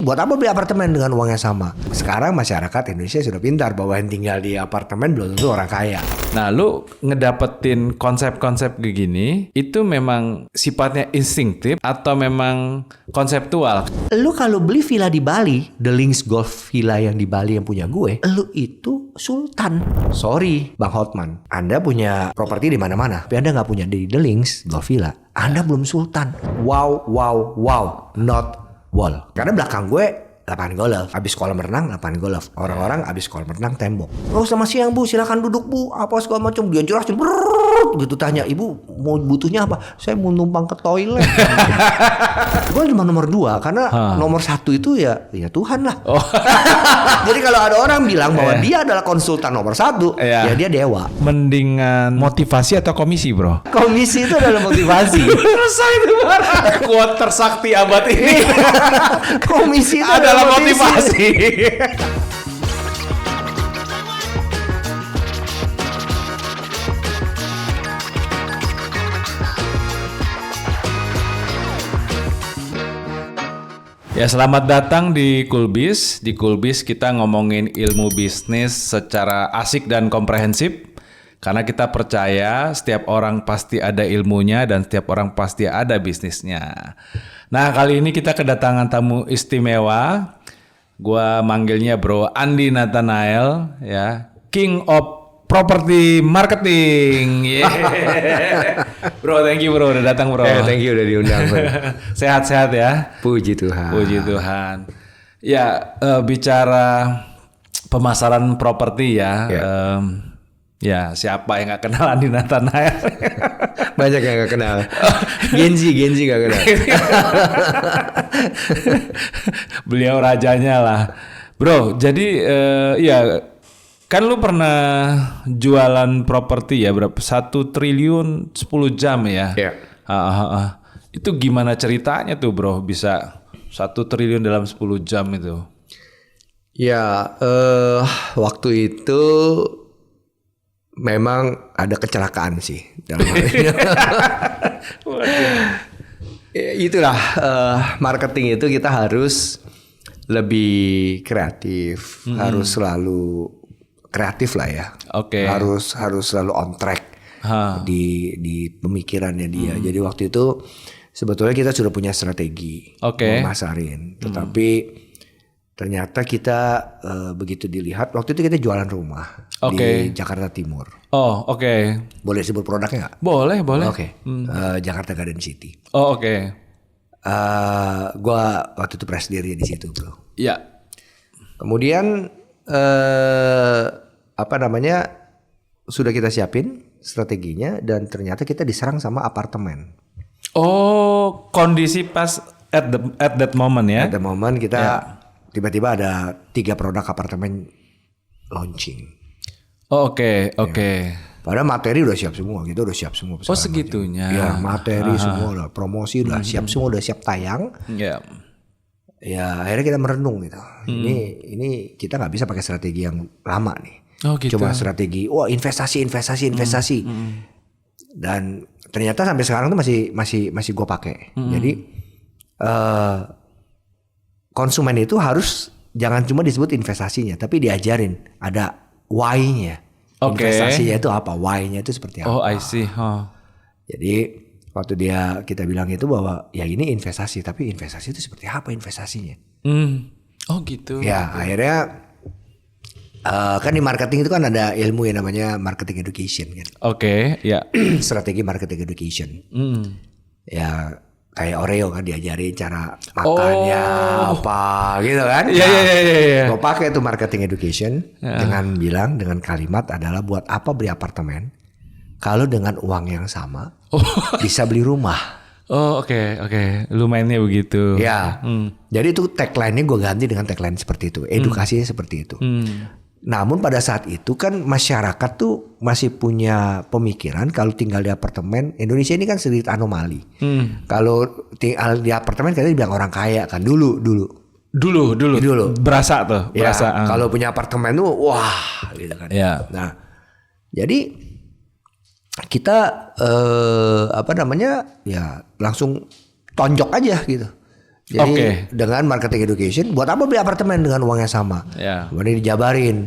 Buat apa beli apartemen dengan uang yang sama? Sekarang masyarakat Indonesia sudah pintar bahwa yang tinggal di apartemen belum tentu orang kaya. Nah, lu ngedapetin konsep-konsep kayak gini, itu memang sifatnya instinktif atau memang konseptual? Lu kalau beli villa di Bali, The Links Golf Villa yang di Bali yang punya gue, lu itu sultan. Sorry, Bang Hotman, Anda punya properti di mana-mana, tapi Anda nggak punya di The Links Golf Villa. Anda belum sultan. Wow, not wall. Karena belakang gue lapangan golf, abis kolam renang lapangan golf. Orang-orang abis kolam renang tembok. Oh selamat siang bu, silakan duduk bu. Apa segala macam. Dia jelasin gitu, tanya ibu mau butuhnya apa? Saya mau numpang ke toilet. Gue cuma nomor 2 karena nomor 1 itu ya Tuhan lah. Jadi kalau ada orang bilang bahwa dia adalah konsultan nomor 1, ya dia dewa. Mendingan motivasi atau komisi, bro? Komisi itu adalah motivasi. Selesai itu, kuat tersakti abad ini. Komisi itu adalah motivasi. Ya, selamat datang di Coolbiz. Di Coolbiz kita ngomongin ilmu bisnis secara asik dan komprehensif. Karena kita percaya setiap orang pasti ada ilmunya dan setiap orang pasti ada bisnisnya. Nah, kali ini kita kedatangan tamu istimewa. Gua manggilnya Bro Andi Nathanael, ya, King of Property Marketing. Yeah. Bro, thank you bro udah datang bro. Thank you udah diundang bro. Sehat-sehat ya. Puji Tuhan. Puji Tuhan. Ya, bicara pemasaran properti ya. Ya, siapa yang nggak kenal Andi Nathanael? Banyak yang nggak kenal. Genzi nggak kenal. Beliau rajanya lah, bro. Jadi ya. Kan lu pernah jualan properti ya berapa? 1 triliun 10 jam ya? Iya. Itu gimana ceritanya tuh bro bisa 1 triliun dalam 10 jam itu? Ya waktu itu memang ada kecelakaan sih dalam hal ini. Itulah marketing itu kita harus lebih kreatif, harus selalu kreatif lah ya. Oke. Harus selalu on track di pemikirannya dia. Jadi waktu itu sebetulnya kita sudah punya strategi memasarin, tetapi ternyata kita begitu dilihat waktu itu kita jualan rumah di Jakarta Timur. Oh, oke. Boleh sebut produknya nggak? Boleh. Oke. Jakarta Garden City. Oh, oke. Gua waktu itu presidennya di situ, bro. Iya. Kemudian sudah kita siapin strateginya dan ternyata kita diserang sama apartemen. Oh, kondisi pas at that moment ya. At the moment kita tiba-tiba ada 3 produk apartemen launching. Oh, oke. Padahal materi udah siap semua, kita udah siap semua. Oh, segitunya. Ya, materi semua udah, promosi udah siap semua, udah siap tayang. Iya. Ya akhirnya kita merenung gitu. Ini kita nggak bisa pakai strategi yang lama nih. Oh gitu. Coba strategi, investasi. Dan ternyata sampai sekarang tuh masih gue pakai. Jadi konsumen itu harus jangan cuma disebut investasinya, tapi diajarin ada why-nya. Investasinya itu apa? Why-nya itu seperti apa? Oh, I see. Jadi waktu kita bilang itu bahwa ya ini investasi, tapi investasi itu seperti apa investasinya? Oh gitu. Ya akhirnya kan di marketing itu kan ada ilmu yang namanya marketing education kan. Oke, ya. Strategi marketing education. Ya kayak Oreo kan diajarin cara makannya apa gitu kan. Iya. Gue pakai tuh marketing education dengan kalimat adalah buat apa beli apartemen kalau dengan uang yang sama bisa beli rumah. Oh oke. Lu mainnya begitu. Ya. Jadi itu tagline-nya gue ganti dengan tagline seperti itu. Edukasinya seperti itu. Namun pada saat itu kan masyarakat tuh masih punya pemikiran kalau tinggal di apartemen. Indonesia ini kan sedikit anomali. Kalau tinggal di apartemen katanya dibilang orang kaya kan dulu. Berasa tuh. Ya, kalau punya apartemen tuh wah gitu kan. Ya. Nah jadi kita ya langsung tonjok aja gitu. Jadi dengan marketing education, buat apa beli apartemen dengan uang yang sama? Kemudian dijabarin.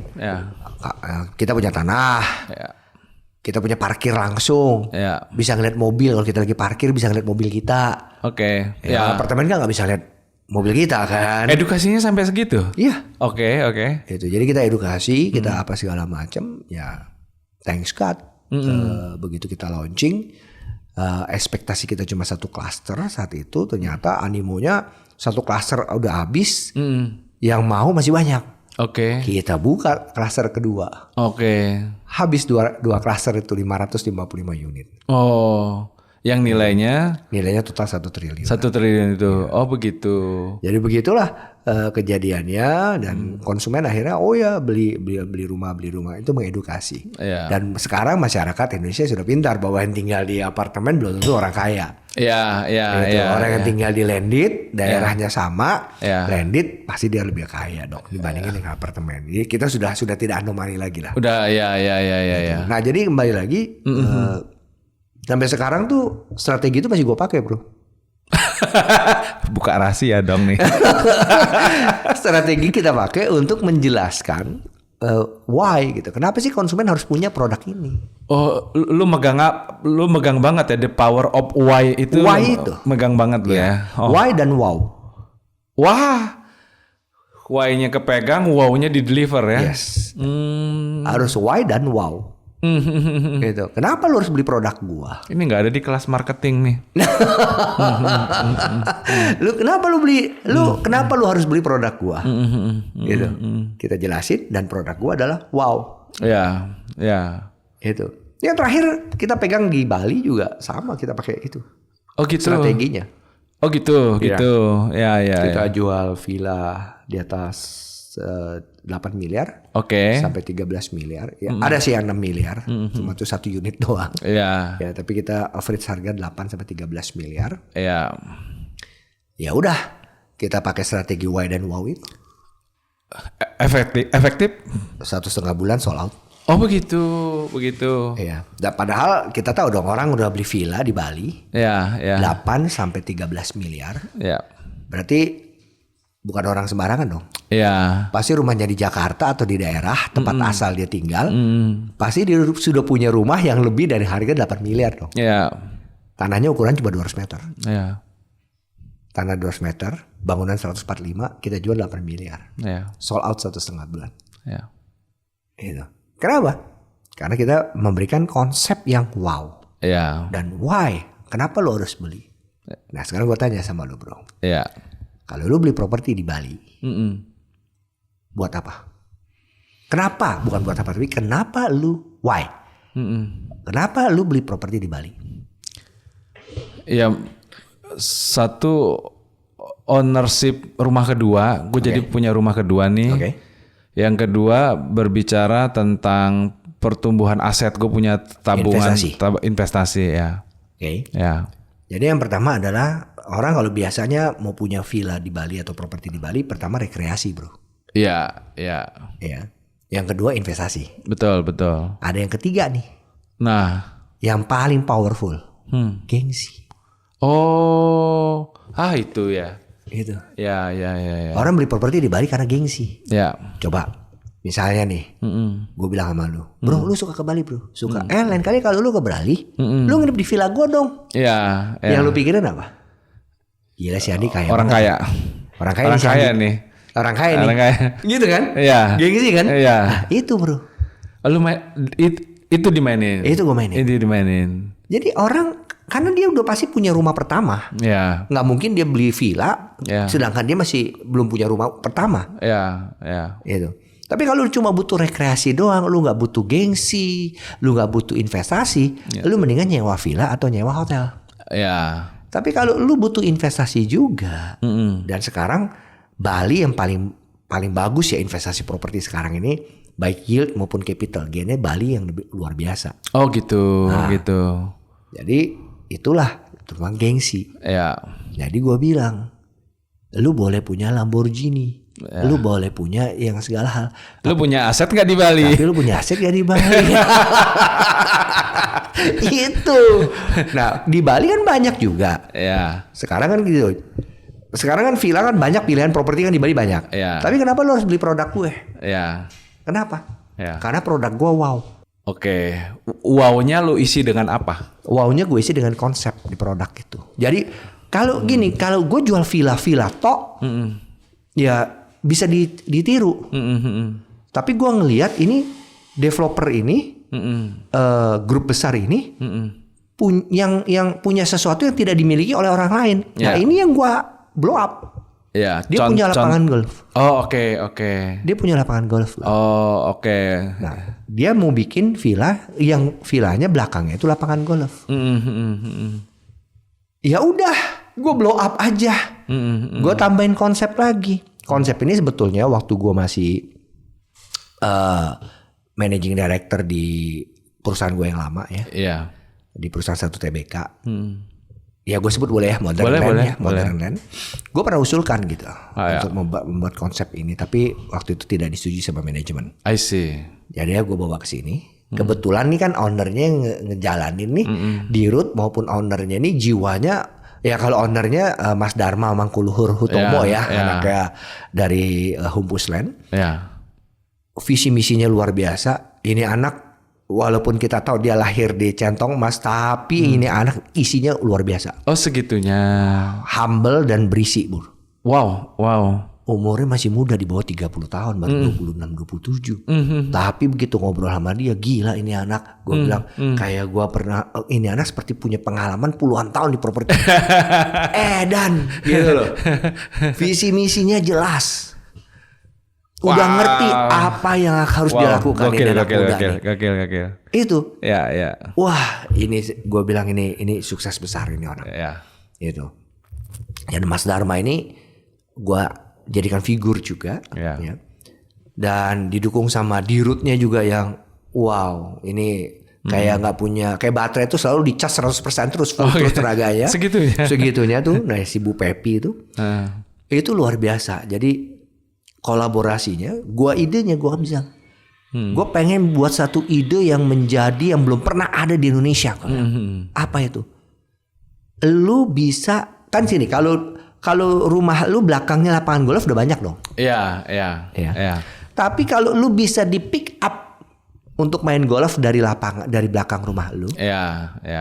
Kita punya tanah. Kita punya parkir langsung. Bisa ngeliat mobil, kalau kita lagi parkir bisa ngeliat mobil kita. Apartemen kan nggak bisa lihat mobil kita kan. Edukasinya sampai segitu? Iya. Oke. Itu. Jadi kita edukasi, kita apa segala macam. Ya, thanks God. Begitu kita launching, ekspektasi kita cuma satu klaster saat itu. Ternyata animonya satu klaster udah habis. Yang mau masih banyak. Kita buka klaster kedua. Habis dua klaster itu 555 unit. Yang nilainya total 1 triliun. 1 triliun itu. Begitu. Jadi begitulah kejadiannya, dan konsumen akhirnya beli rumah itu mengedukasi. Dan sekarang masyarakat Indonesia sudah pintar bahwa yang tinggal di apartemen belum tentu orang kaya. Orang yang tinggal di landed, daerahnya sama, landed pasti dia lebih kaya dong dibandingin dengan apartemen. Jadi kita sudah tidak anomali lagi lah. Udah Nah, jadi kembali lagi sampai sekarang tuh strategi itu masih gue pakai, bro. Buka rahasia dong nih. Strategi kita pakai untuk menjelaskan why gitu. Kenapa sih konsumen harus punya produk ini? Lu megang banget ya, the power of why itu. Why itu megang banget lu ya. Why dan wow. Why-nya kepegang, wow-nya di deliver ya. Yes. Harus why dan wow. Gitu. Kenapa lu harus beli produk gua? Ini nggak ada di kelas marketing nih. Kenapa lu harus beli produk gua? Gitu. Kita jelasin, dan produk gua adalah wow. Itu. Yang terakhir kita pegang di Bali juga sama, kita pakai itu. Gitu. Strateginya. Gitu. Kita jual villa di atas 8 miliar sampai 13 miliar. Ada sih yang 6 miliar, cuma itu 1 unit doang. Tapi kita average harga 8 sampai 13 miliar. Ya udah, kita pakai strategi why dan wow itu. Efektif? 1,5 bulan sold out. Begitu. Iya. Dan padahal kita tahu dong, orang udah beli villa di Bali. 8 sampai 13 miliar. Berarti bukan orang sembarangan dong. Pasti rumahnya di Jakarta atau di daerah tempat asal dia tinggal. Pasti dia sudah punya rumah yang lebih dari harga 8 miliar dong. Tanahnya ukuran cuma 200 meter. Tanah 200 meter, bangunan 145, kita jual 8 miliar. Sold out 1,5 bulan. Gitu. Kenapa? Karena kita memberikan konsep yang wow. Dan why? Kenapa lo harus beli? Nah, sekarang gue tanya sama lo, bro. Kalau lu beli properti di Bali, buat apa? Kenapa? Bukan buat apa, tapi kenapa lu? Why? Kenapa lu beli properti di Bali? Satu, ownership rumah kedua. Gue jadi punya rumah kedua nih. Yang kedua, berbicara tentang pertumbuhan aset. Gue punya tabungan investasi Jadi yang pertama adalah, orang kalau biasanya mau punya villa di Bali atau properti di Bali, pertama rekreasi, bro. Yang kedua investasi. Betul. Ada yang ketiga nih. Nah, yang paling powerful, gengsi. Itu ya. Itu. Orang beli properti di Bali karena gengsi. Coba, misalnya nih, gue bilang sama lu, bro, lu suka ke Bali, bro? Suka. Lain kali kalau lu ke Bali, lu nginep di villa gue dong. Yang lu pikirin apa? Gila si Andi kaya. Orang kaya nih. Orang kaya. Gitu kan? Gengsi kan? Nah, itu, bro. Itu dimainin. Itu gue mainin. Itu dimainin. Jadi orang, karena dia udah pasti punya rumah pertama. Nggak mungkin dia beli villa, sedangkan dia masih belum punya rumah pertama. Itu. Tapi kalau lu cuma butuh rekreasi doang, lu nggak butuh gengsi, lu nggak butuh investasi, lu mendingan nyewa villa atau nyewa hotel. Tapi kalau lu butuh investasi juga, dan sekarang Bali yang paling bagus ya investasi properti sekarang ini, baik yield maupun capital gainnya Bali yang lebih luar biasa. Gitu. Jadi itulah memang gengsi. Jadi gue bilang, lu boleh punya Lamborghini, lu boleh punya yang segala hal. Lu punya aset nggak di Bali? Tapi lu punya aset nggak di Bali? Itu. Nah, di Bali kan banyak juga. Ya. Sekarang kan gitu. sekarang kan villa kan banyak, pilihan properti kan di Bali banyak. Iya. Tapi kenapa lo harus beli produk gue? Ya. Kenapa? Ya. Karena produk gue wow. Oke. Wow-nya lu isi dengan apa? Wow-nya gue isi dengan konsep di produk itu. Jadi kalau gini, kalau gue jual villa tok, ya bisa ditiru. Tapi gue ngelihat ini developer ini, grup besar ini, yang punya sesuatu yang tidak dimiliki oleh orang lain. Nah ini yang gue blow up. Ya, Dia punya lapangan golf. Oh oke. Dia punya lapangan golf. Oh oke. Nah, dia mau bikin villa yang villanya belakangnya itu lapangan golf. Ya udah, gue blow up aja. Gue tambahin konsep lagi. Konsep ini sebetulnya waktu gue masih managing director di perusahaan gue yang lama ya. Iya. Di perusahaan satu TBK. Ya gue sebut boleh ya, Modern Boleh, Land boleh, ya, Modern Land. Gue pernah usulkan gitu untuk ya. membuat konsep ini, tapi waktu itu tidak disetujui sama manajemen. I see. Jadi ya gue bawa ke sini. Kebetulan nih kan ownernya yang ngejalanin nih, Dirut maupun ownernya nih jiwanya, ya kalau ownernya Mas Dharma Mangkuluhur Hutomo anaknya dari Humpus Land. Ya. Visi misinya luar biasa. Ini anak walaupun kita tahu dia lahir di centong emas, tapi ini anak isinya luar biasa. Oh segitunya. Humble dan berisi, Bur. Wow. Umurnya masih muda, di bawah 30 tahun, baru 26, 27. Tapi begitu ngobrol sama dia, gila ini anak. Gue bilang, kayak gue pernah, ini anak seperti punya pengalaman puluhan tahun di properti. Dan gitu loh. Visi misinya jelas. Udah ngerti apa yang harus dilakukan ini anak muda nih. Gokil. Itu. Ya. Wah, ini gue bilang ini sukses besar ini orang. Ya. Itu. Dan Mas Dharma ini gue jadikan figur juga. Ya. Dan didukung sama Dirutnya juga yang wow, ini kayak nggak punya, kayak baterai itu selalu dicas 100% terus full terus tenaganya. Segitunya tuh. Nah, si Bu Pepi itu. Itu luar biasa. Jadi kolaborasinya, idenya gue bisa. Gue pengen buat satu ide yang yang belum pernah ada di Indonesia. Apa itu? Lu bisa kan sini kalau rumah lu belakangnya lapangan golf udah banyak dong. Iya. Tapi kalau lu bisa di pick up untuk main golf dari belakang rumah lu,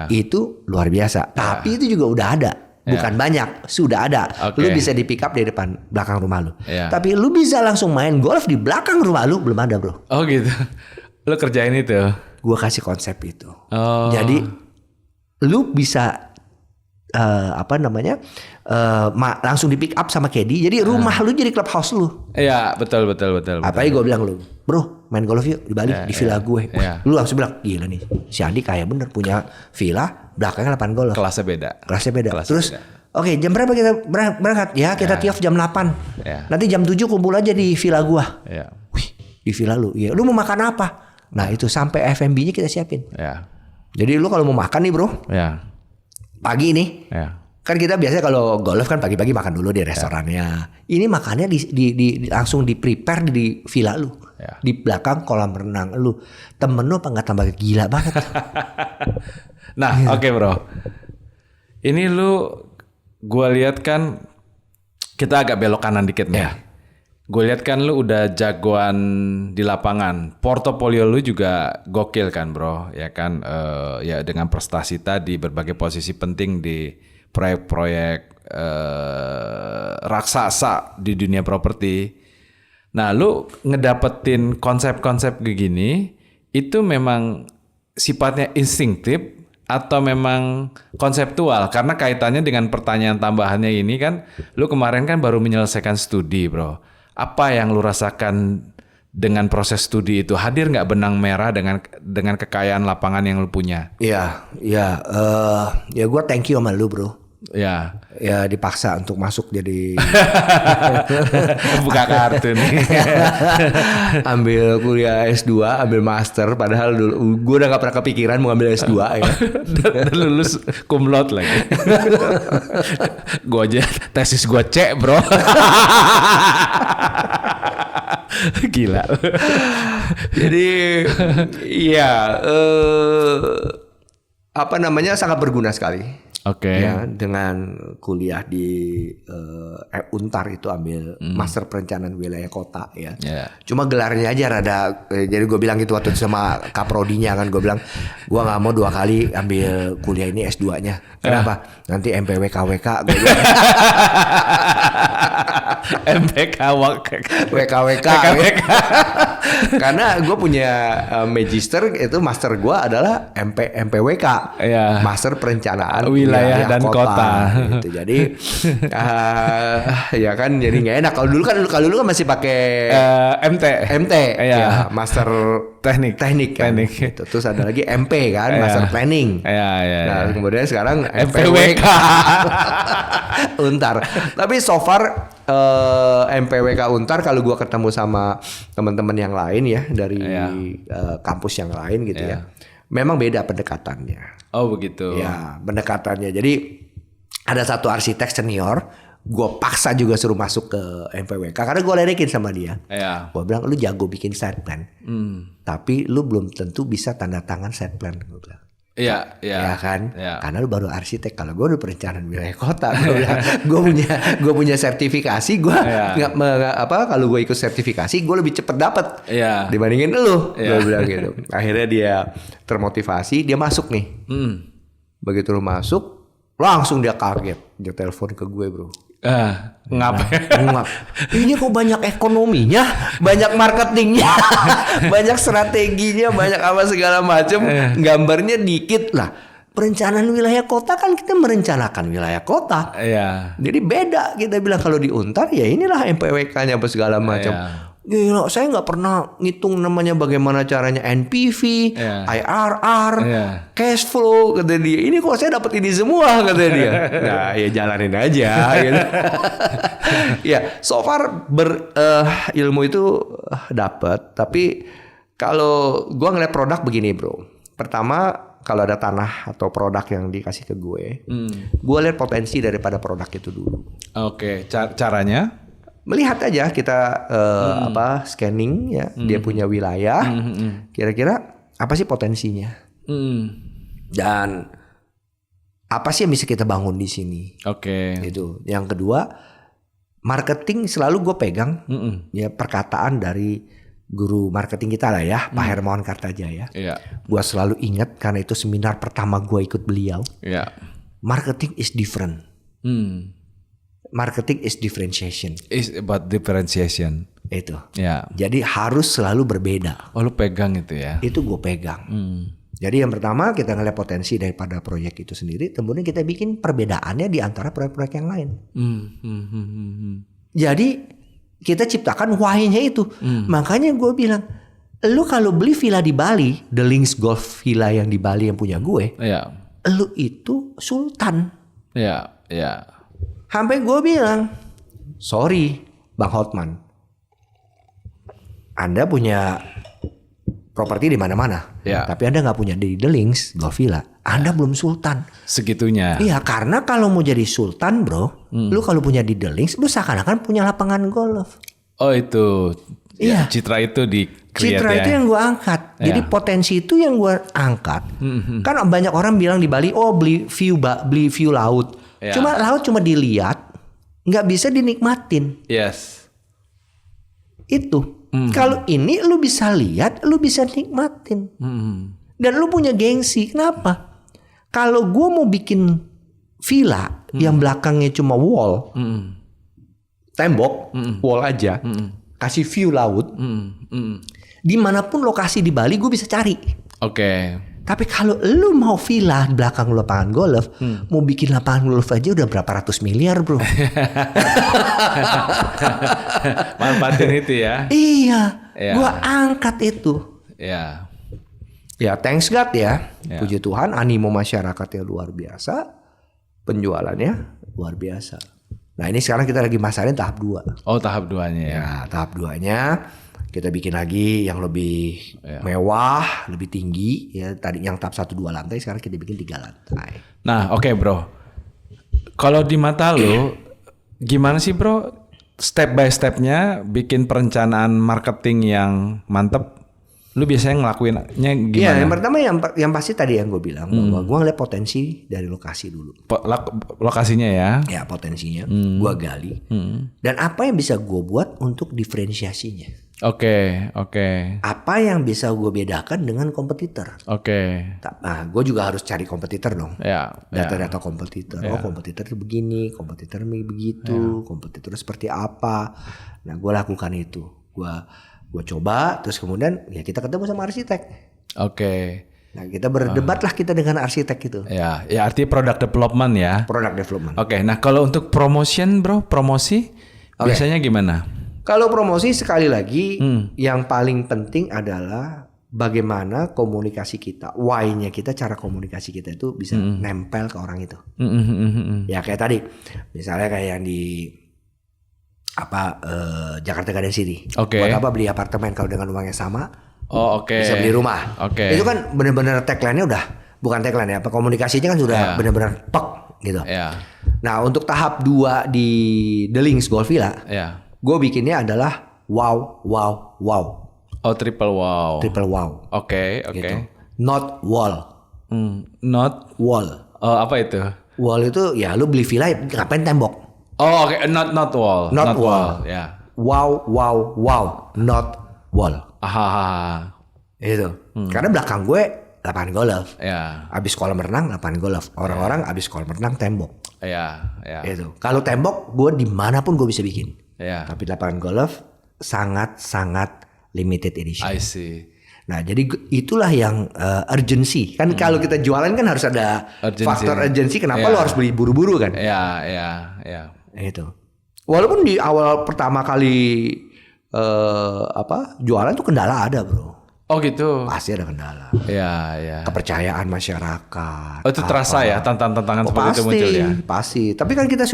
itu luar biasa. Tapi itu juga udah ada. Bukan banyak, sudah ada. Lu bisa di pick up dari belakang rumah lu. Tapi lu bisa langsung main golf di belakang rumah lu, belum ada, Bro. Oh gitu. Lu kerjain itu. Gua kasih konsep itu. Jadi lu bisa langsung di pick up sama caddy. Jadi rumah lu jadi clubhouse lu. Iya, betul. Apalagi gue bilang lu, bro, main golf yuk di Bali di villa gue. Lu langsung bilang, gila nih, si Andi kaya bener punya villa, belakangnya lapangan golf. Kelasnya beda. Terus, oke, jam berapa kita berangkat? Ya, kita tiaf jam 8. Nanti jam 7 kumpul aja di villa gua. Wih, di villa lu. Ya, lu mau makan apa? Nah, itu sampai F&B-nya kita siapin. Jadi lu kalau mau makan nih, bro. Pagi nih. Kan kita biasanya kalau golf kan pagi-pagi makan dulu di restorannya. Ini makannya langsung di prepare di villa lu. Di belakang kolam renang lu. Temen lu apa nggak tambah gila banget. Nah, oke, bro. Ini gue lihat kan kita agak belok kanan dikit nih. Gue lihat kan lu udah jagoan di lapangan. Portofolio lu juga gokil kan, bro. Ya kan, ya dengan prestasi tadi, berbagai posisi penting di proyek-proyek raksasa di dunia properti. Nah, lu ngedapetin konsep-konsep begini itu memang sifatnya instinktif atau memang konseptual? Karena kaitannya dengan pertanyaan tambahannya ini kan, lu kemarin kan baru menyelesaikan studi, bro. Apa yang lu rasakan dengan proses studi itu? Hadir nggak benang merah dengan kekayaan lapangan yang lu punya? Ya gue thank you sama lu, bro. Ya dipaksa untuk masuk jadi buka kartu nih. Ambil kuliah S2, ambil master, padahal dulu gue udah gak pernah kepikiran mau ambil S2 ya. Dan lulus cum laude lagi. Gue aja tesis gue C, bro. Gila. Jadi sangat berguna sekali. Oke. Ya, dengan kuliah di Untar itu ambil Master Perencanaan Wilayah Kota ya. Ya. Cuma gelarnya aja rada jadi gue bilang gitu waktu sama kaprodinya kan, gue bilang gue nggak mau 2 kali ambil kuliah ini S2-nya. Kenapa? Nanti MPWKWK gue bilang. WKWK. Karena gue punya magister itu, master gue adalah MPWK. Ya. Master Perencanaan Wilayah dan Kota. Gitu. Jadi ya kan jadi nggak enak. Kalau dulu kan masih pakai MT Ya. Master Teknik kan. Gitu. Terus ada lagi MP kan, Master Planning. Nah, kemudian sekarang MPWK. Untar. Tapi so far MPWK Untar, kalau gua ketemu sama teman-teman yang lain ya dari kampus yang lain gitu ya. Memang beda pendekatannya. Oh begitu. Ya, pendekatannya. Jadi ada satu arsitek senior, gue paksa juga suruh masuk ke MPWK karena gue ledekin sama dia. Iya. Gue bilang lu jago bikin site plan, tapi lu belum tentu bisa tanda tangan site plan. Gue bilang. Iya. Ya kan, karena lu baru arsitek. Kalau gue udah perencanaan wilayah kota, gue punya sertifikasi. Gue kalau gue ikut sertifikasi, gue lebih cepet dapet dibandingin lu. Gue bilang gitu. Akhirnya dia termotivasi, dia masuk nih. Begitu lu masuk, langsung dia kaget, dia telepon ke gue, bro. Ngap. Ini kok banyak ekonominya, banyak marketingnya, banyak strateginya, banyak apa segala macam. Gambarnya dikit lah. Perencanaan wilayah kota kan kita merencanakan wilayah kota. Jadi beda, kita bilang kalau di Untar ya inilah MPWK-nya apa segala macam. Gila, saya nggak pernah ngitung namanya bagaimana caranya NPV, IRR, cash flow, kata dia. Ini kok saya dapat ini semua, kata dia. Nah, ya jalanin aja. Gitu. Ya, so far ilmu itu dapat. Tapi kalau gua ngeliat produk begini, bro. Pertama, kalau ada tanah atau produk yang dikasih ke gue lihat potensi daripada produk itu dulu. Oke, caranya? Melihat aja kita scanning ya, dia punya wilayah, kira-kira apa sih potensinya, dan apa sih yang bisa kita bangun di sini. Gitu. Yang kedua, marketing selalu gue pegang ya perkataan dari guru marketing kita lah ya, Pak Hermawan Kartajaya. Gue selalu ingat karena itu seminar pertama gue ikut beliau. Marketing is different. Marketing is differentiation. Is about differentiation. Itu. Jadi harus selalu berbeda. Oh, lu pegang itu ya? Itu gue pegang. Jadi yang pertama kita ngeliat potensi daripada proyek itu sendiri, kemudian kita bikin perbedaannya di antara proyek-proyek yang lain. Jadi kita ciptakan why-nya itu. Makanya gue bilang, lu kalau beli villa di Bali, The Links Golf Villa yang di Bali yang punya gue, lu itu sultan. Sampai gue bilang, sorry Bang Hotman, Anda punya properti di mana-mana, tapi Anda nggak punya di The Links Golf Villa. Anda belum sultan. Segitunya. Iya, karena kalau mau jadi sultan, bro, lu kalau punya di The Links, lu seakan-akan punya lapangan golf. Oh itu, citra itu citra itu yang gue angkat. Jadi potensi itu yang gue angkat. Kan banyak orang bilang di Bali, oh beli view laut. Cuma laut cuma dilihat, nggak bisa dinikmatin. Itu. Kalau ini lu bisa lihat, lu bisa nikmatin. Dan lu punya gengsi. Kenapa? Kalau gue mau bikin villa yang belakangnya cuma wall, tembok, wall aja, kasih view laut, dimanapun lokasi di Bali gue bisa cari. Tapi kalau lu mau villa di belakang lapangan golf, mau bikin lapangan golf aja udah berapa ratus miliar, bro. Manfaatin itu ya. Iya. Gua angkat itu. Ya thanks God ya. Puji Tuhan, animo masyarakatnya luar biasa. Penjualannya luar biasa. Nah ini sekarang kita lagi masarin tahap 2. Oh tahap 2-nya ya. Tahap 2-nya kita bikin lagi yang lebih mewah, lebih tinggi ya. Tadi yang tahap 1-2 lantai, sekarang kita bikin 3 lantai. Nah, oke, bro. Kalau di mata lu gimana sih, bro? Step by stepnya bikin perencanaan marketing yang mantep? Lu biasanya ngelakuinnya Iya, gimana? yang pertama yang pasti tadi yang gue bilang bahwa gue ngeliat potensi dari lokasi dulu. Lokasinya ya. Ya potensinya gue gali. Dan apa yang bisa gue buat untuk diferensiasinya? Oke. Apa yang bisa gue bedakan dengan kompetitor? Oke. Nah, gue juga harus cari kompetitor dong. Ya. Data-data kompetitor. Oh, kompetitor itu begini, kompetitor begitu, kompetitor seperti apa. Nah, gue lakukan itu. Gue coba, terus kemudian ya kita ketemu sama arsitek. Oke. Nah, kita berdebat lah kita dengan arsitek itu. Ya artinya product development ya. Product development. Oke, nah kalau untuk promotion bro, promosi biasanya gimana? Kalau promosi sekali lagi, yang paling penting adalah bagaimana komunikasi kita, why-nya kita, cara komunikasi kita itu bisa nempel ke orang itu. Ya kayak tadi, misalnya kayak yang di Jakarta Garden City. Buat apa beli apartemen kalau dengan uang yang sama? Oh oke. Bisa beli rumah. Oke. Itu kan benar-benar tagline-nya udah bukan tagline ya, komunikasinya kan sudah benar-benar pek gitu. Ya. Nah untuk tahap 2 di The Links Golf Villa, gue bikinnya adalah wow. Oh triple wow. Triple wow. Oke. Gitu. Not wall. Not wall. Oh apa itu? Wall itu ya lu beli villa ngapain tembok? Oh oke. Not wall. Not wall. Ya. Wow. Not wall. Itu. Karena belakang gue lapangan golf. Ya. Abis kolam renang lapangan golf. Orang-orang abis kolam renang tembok. Ya. Itu. Kalau tembok gue dimanapun gue bisa bikin. Ya. Tapi lapangan golf sangat limited edition. I see. Nah jadi itulah yang urgency. Kan kalau kita jualan kan harus ada faktor urgency. Kenapa lo harus beli buru-buru kan? Ya. Itu. Walaupun di awal pertama kali jualan tuh kendala ada bro. Oh gitu. Pasti ada kendala. Ya. Kepercayaan masyarakat. Oh itu terasa ya tantangan seperti itu muncul ya. Pasti. Tapi kan kita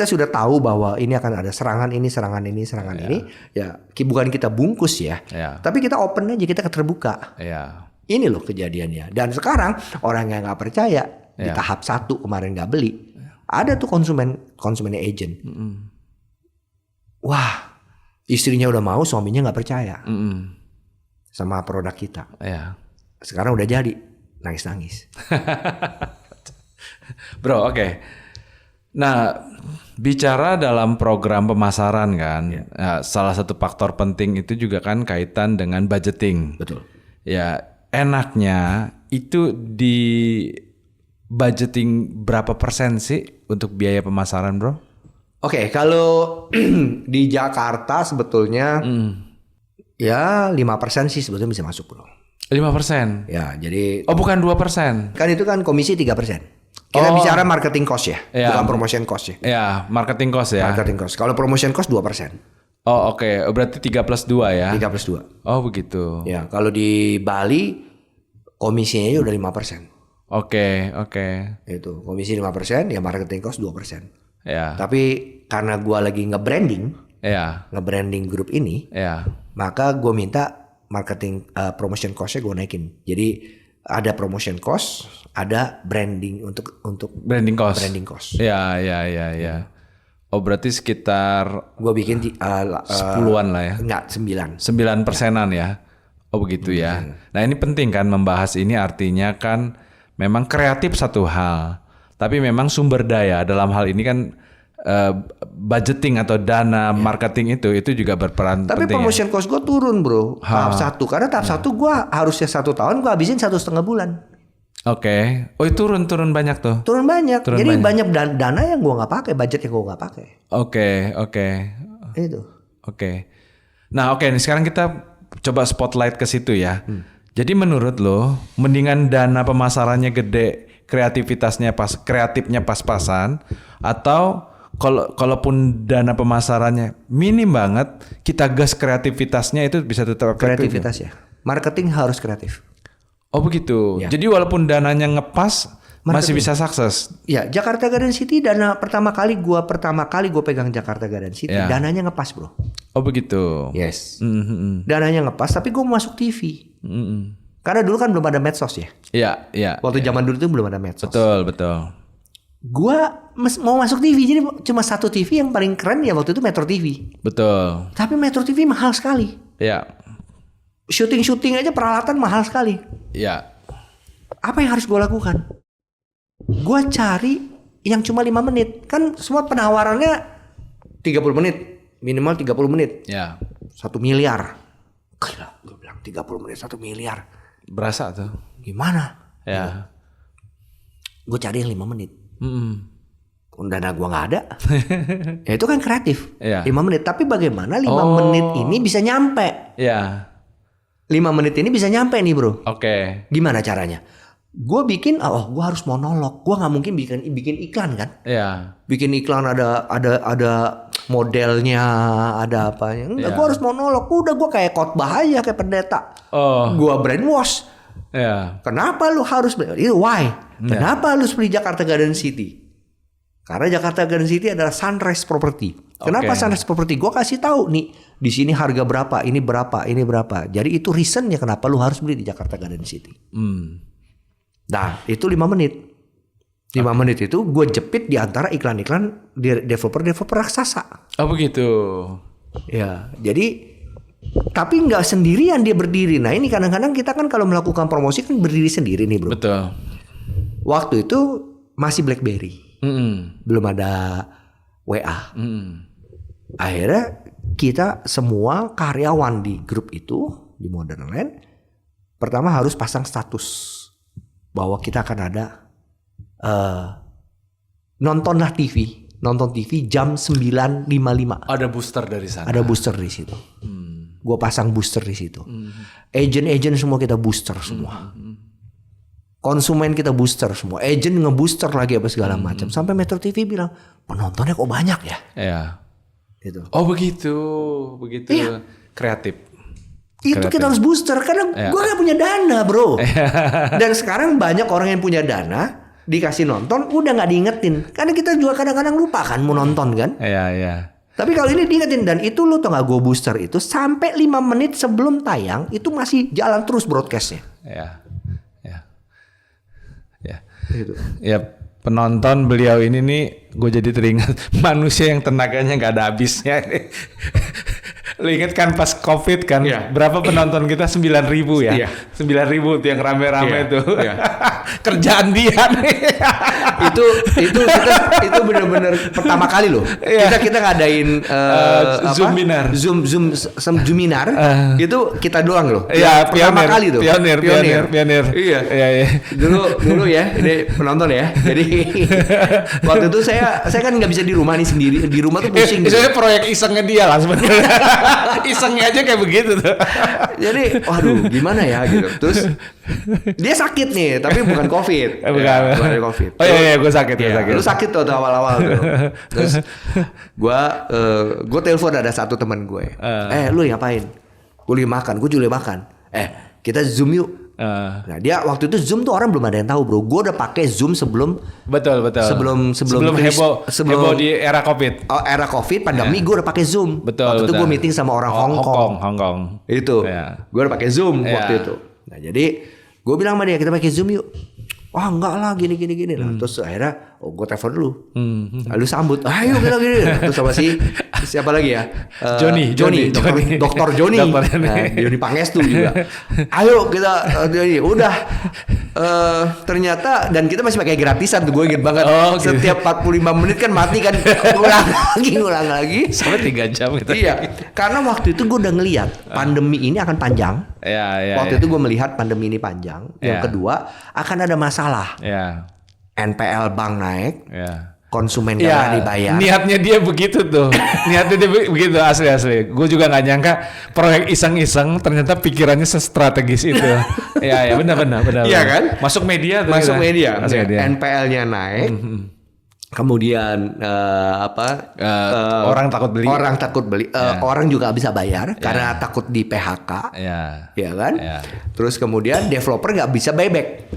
sudah tahu bahwa ini akan ada serangan ini. Ya bukan kita bungkus ya. Tapi kita open aja, kita terbuka. Ini loh kejadiannya. Dan sekarang orang yang nggak percaya di tahap 1 kemarin nggak beli, ada tuh konsumennya agent. Wah, istrinya udah mau, suaminya nggak percaya. Sama produk kita. Sekarang udah jadi, nangis. Bro, oke. Nah, bicara dalam program pemasaran kan, salah satu faktor penting itu juga kan kaitan dengan budgeting. Betul. Ya, enaknya itu di budgeting berapa persen sih untuk biaya pemasaran, bro? Oke, kalau di Jakarta sebetulnya ya 5% sih sebetulnya bisa masuk bro. 5%? Ya jadi. Oh bukan 2%? Kan itu kan komisi 3%. Kita bicara marketing cost ya, bukan promotion cost ya. Ya marketing cost ya. Marketing cost. Kalau promotion cost 2%. Oh oke. Berarti 3+2 ya? 3+2. Oh begitu. Ya kalau di Bali komisinya udah 5%. Oke. Itu komisi 5%, ya marketing cost 2%. Ya. Tapi karena gue lagi nge-branding grup ini, maka gue minta marketing promotion cost-nya gue naikin. Jadi ada promotion cost, ada branding untuk branding cost. Ya. Oh berarti sekitar gue bikin 10-an lah ya. Enggak, 9%. 9%-an ya. Oh begitu ya. Nah ini penting kan membahas ini, artinya kan memang kreatif satu hal, tapi memang sumber daya dalam hal ini kan budgeting atau dana marketing itu juga berperan tapi penting. Tapi promotion cost gue turun bro, tahap 1. Karena tahap 1 gue harusnya 1 tahun gue habisin 1,5 bulan. Oke. Oh itu turun banyak tuh. Turun banyak. Jadi banyak dana yang gue nggak pakai, budget yang gue nggak pakai. Oke. Itu. Oke. Nah nih sekarang kita coba spotlight ke situ ya. Jadi menurut lo mendingan dana pemasarannya gede, kreatifnya pas-pasan, atau kalaupun dana pemasarannya minim banget, kita gas kreativitasnya itu bisa tetap kreativitas ya. Marketing harus kreatif. Oh begitu. Ya. Jadi walaupun dananya ngepas, masih bisa sukses. Ya, Jakarta Garden City dana pertama kali gue pegang Jakarta Garden City, dananya ngepas bro. Oh begitu. Yes. Dananya ngepas, tapi gue mau masuk TV. Karena dulu kan belum ada medsos ya. Iya. Waktu zaman dulu itu belum ada medsos. Betul. Gua mau masuk TV, jadi cuma satu TV yang paling keren ya waktu itu Metro TV. Betul. Tapi Metro TV mahal sekali. Iya. Syuting aja peralatan mahal sekali. Ya. Apa yang harus gue lakukan? Gue cari yang cuma 5 menit. Kan semua penawarannya 30 menit. Minimal 30 menit. Ya. 1 miliar. Gila, gue bilang 30 menit 1 miliar. Berasa tuh. Gimana? Ya. Gue cari yang 5 menit. Dana gue gak ada. Ya itu kan kreatif. 5 menit. Tapi bagaimana 5 menit ini bisa nyampe? Ya. 5 menit ini bisa nyampe nih bro. Oke. Gimana caranya? Gue bikin, gue harus monolog. Gue nggak mungkin bikin iklan kan? Ya. Bikin iklan ada modelnya, ada apanya. Enggak, gue harus monolog. Udah gue kayak khotbah aja, kayak pendeta. Gue brainwash. Ya. Kenapa lu harus beli? Why? Kenapa lu harus beli Jakarta Garden City? Karena Jakarta Garden City adalah Sunrise Property. Kenapa Sunrise Property? Gue kasih tahu nih, di sini harga berapa, ini berapa, ini berapa. Jadi itu reasonnya kenapa lu harus beli di Jakarta Garden City. Nah itu 5 menit. 5 menit itu gue jepit di antara iklan-iklan developer raksasa. Oh begitu. Ya, jadi tapi nggak sendirian dia berdiri. Nah ini kadang-kadang kita kan kalau melakukan promosi kan berdiri sendiri nih bro. Betul. Waktu itu masih BlackBerry. Belum ada WA. Akhirnya kita semua karyawan di grup itu di Modern Land pertama harus pasang status bahwa kita akan ada nonton TV jam 9.55. Ada booster dari sana. Ada booster di situ. Gue pasang booster di situ. Agent semua kita booster semua. Konsumen kita booster semua. Agent ngebooster lagi apa segala macam. Sampai Metro TV bilang penontonnya kok banyak ya. Iya. Gitu. Oh begitu. Iya. Kreatif. Itu kita harus booster karena gue gak punya dana bro. Dan sekarang banyak orang yang punya dana dikasih nonton udah gak diingetin. Karena kita juga kadang-kadang lupa kan mau nonton kan. Iya. Tapi kalau ini diingetin dan itu lo tau gak gue booster itu sampai 5 menit sebelum tayang itu masih jalan terus broadcastnya. Iya. Gitu. Ya penonton beliau ini nih gue jadi teringat manusia yang tenaganya gak ada habisnya. Lu inget kan pas COVID kan berapa penonton kita 9.000 ya? 9.000 tuh yang rame-rame tuh. Kerjaan dia nih. itu benar-benar pertama kali loh. Kita ngadain Zoominar. Zoominar. Itu kita doang loh. Iya, pertama kali tuh. Pionir. Iya. Dulu ya, ini penonton ya. Jadi waktu itu saya kan nggak bisa di rumah nih sendiri. Di rumah tuh pusing. Saya proyek isengnya dia lah sebenarnya. Isengnya aja kayak begitu tuh. Jadi, waduh, gimana ya gitu. Terus dia sakit nih, tapi bukan COVID. Bukan COVID. Oh iya, gue sakit. Lu sakit tuh awal-awal tuh. Terus gue telepon ada satu teman gue. Lu ngapain? Gue lagi makan. Gue juga makan. Kita Zoom yuk. Nah dia waktu itu Zoom tuh orang belum ada yang tahu bro. Gue udah pakai Zoom sebelum Sebelum heboh di era COVID. Era COVID pandemi gue udah pakai Zoom. Waktu itu gue meeting sama orang Hong Kong. Itu. Gue udah pakai Zoom waktu itu. Nah jadi gue bilang sama dia kita pakai Zoom yuk. Wah enggak lah gini. Nah, terus akhirnya gue telepon dulu. Lalu sambut. Ayo kita gini. Terus sama siapa lagi ya? Johnny. Dokter Johnny. Johnny Pangestu juga. Ayo kita udah ternyata dan kita masih pakai gratisan tuh gue inget banget. Setiap 45 menit kan mati kan ngulang lagi sampai 3 jam gitu. Iya. Karena waktu itu gue udah ngelihat pandemi ini akan panjang. Waktu itu gue melihat pandemi ini panjang. Yang kedua akan ada masalah. NPL bank naik. Konsumen gak dibayar. Niatnya dia begitu tuh. Asli. Gue juga nggak nyangka proyek iseng-iseng ternyata pikirannya sestrategis itu. Iya benar. Iya kan? Masuk media. NPL-nya naik. Kemudian orang takut beli. Orang juga gak bisa bayar karena takut di PHK. Ya kan? Terus kemudian developer gak bisa buyback.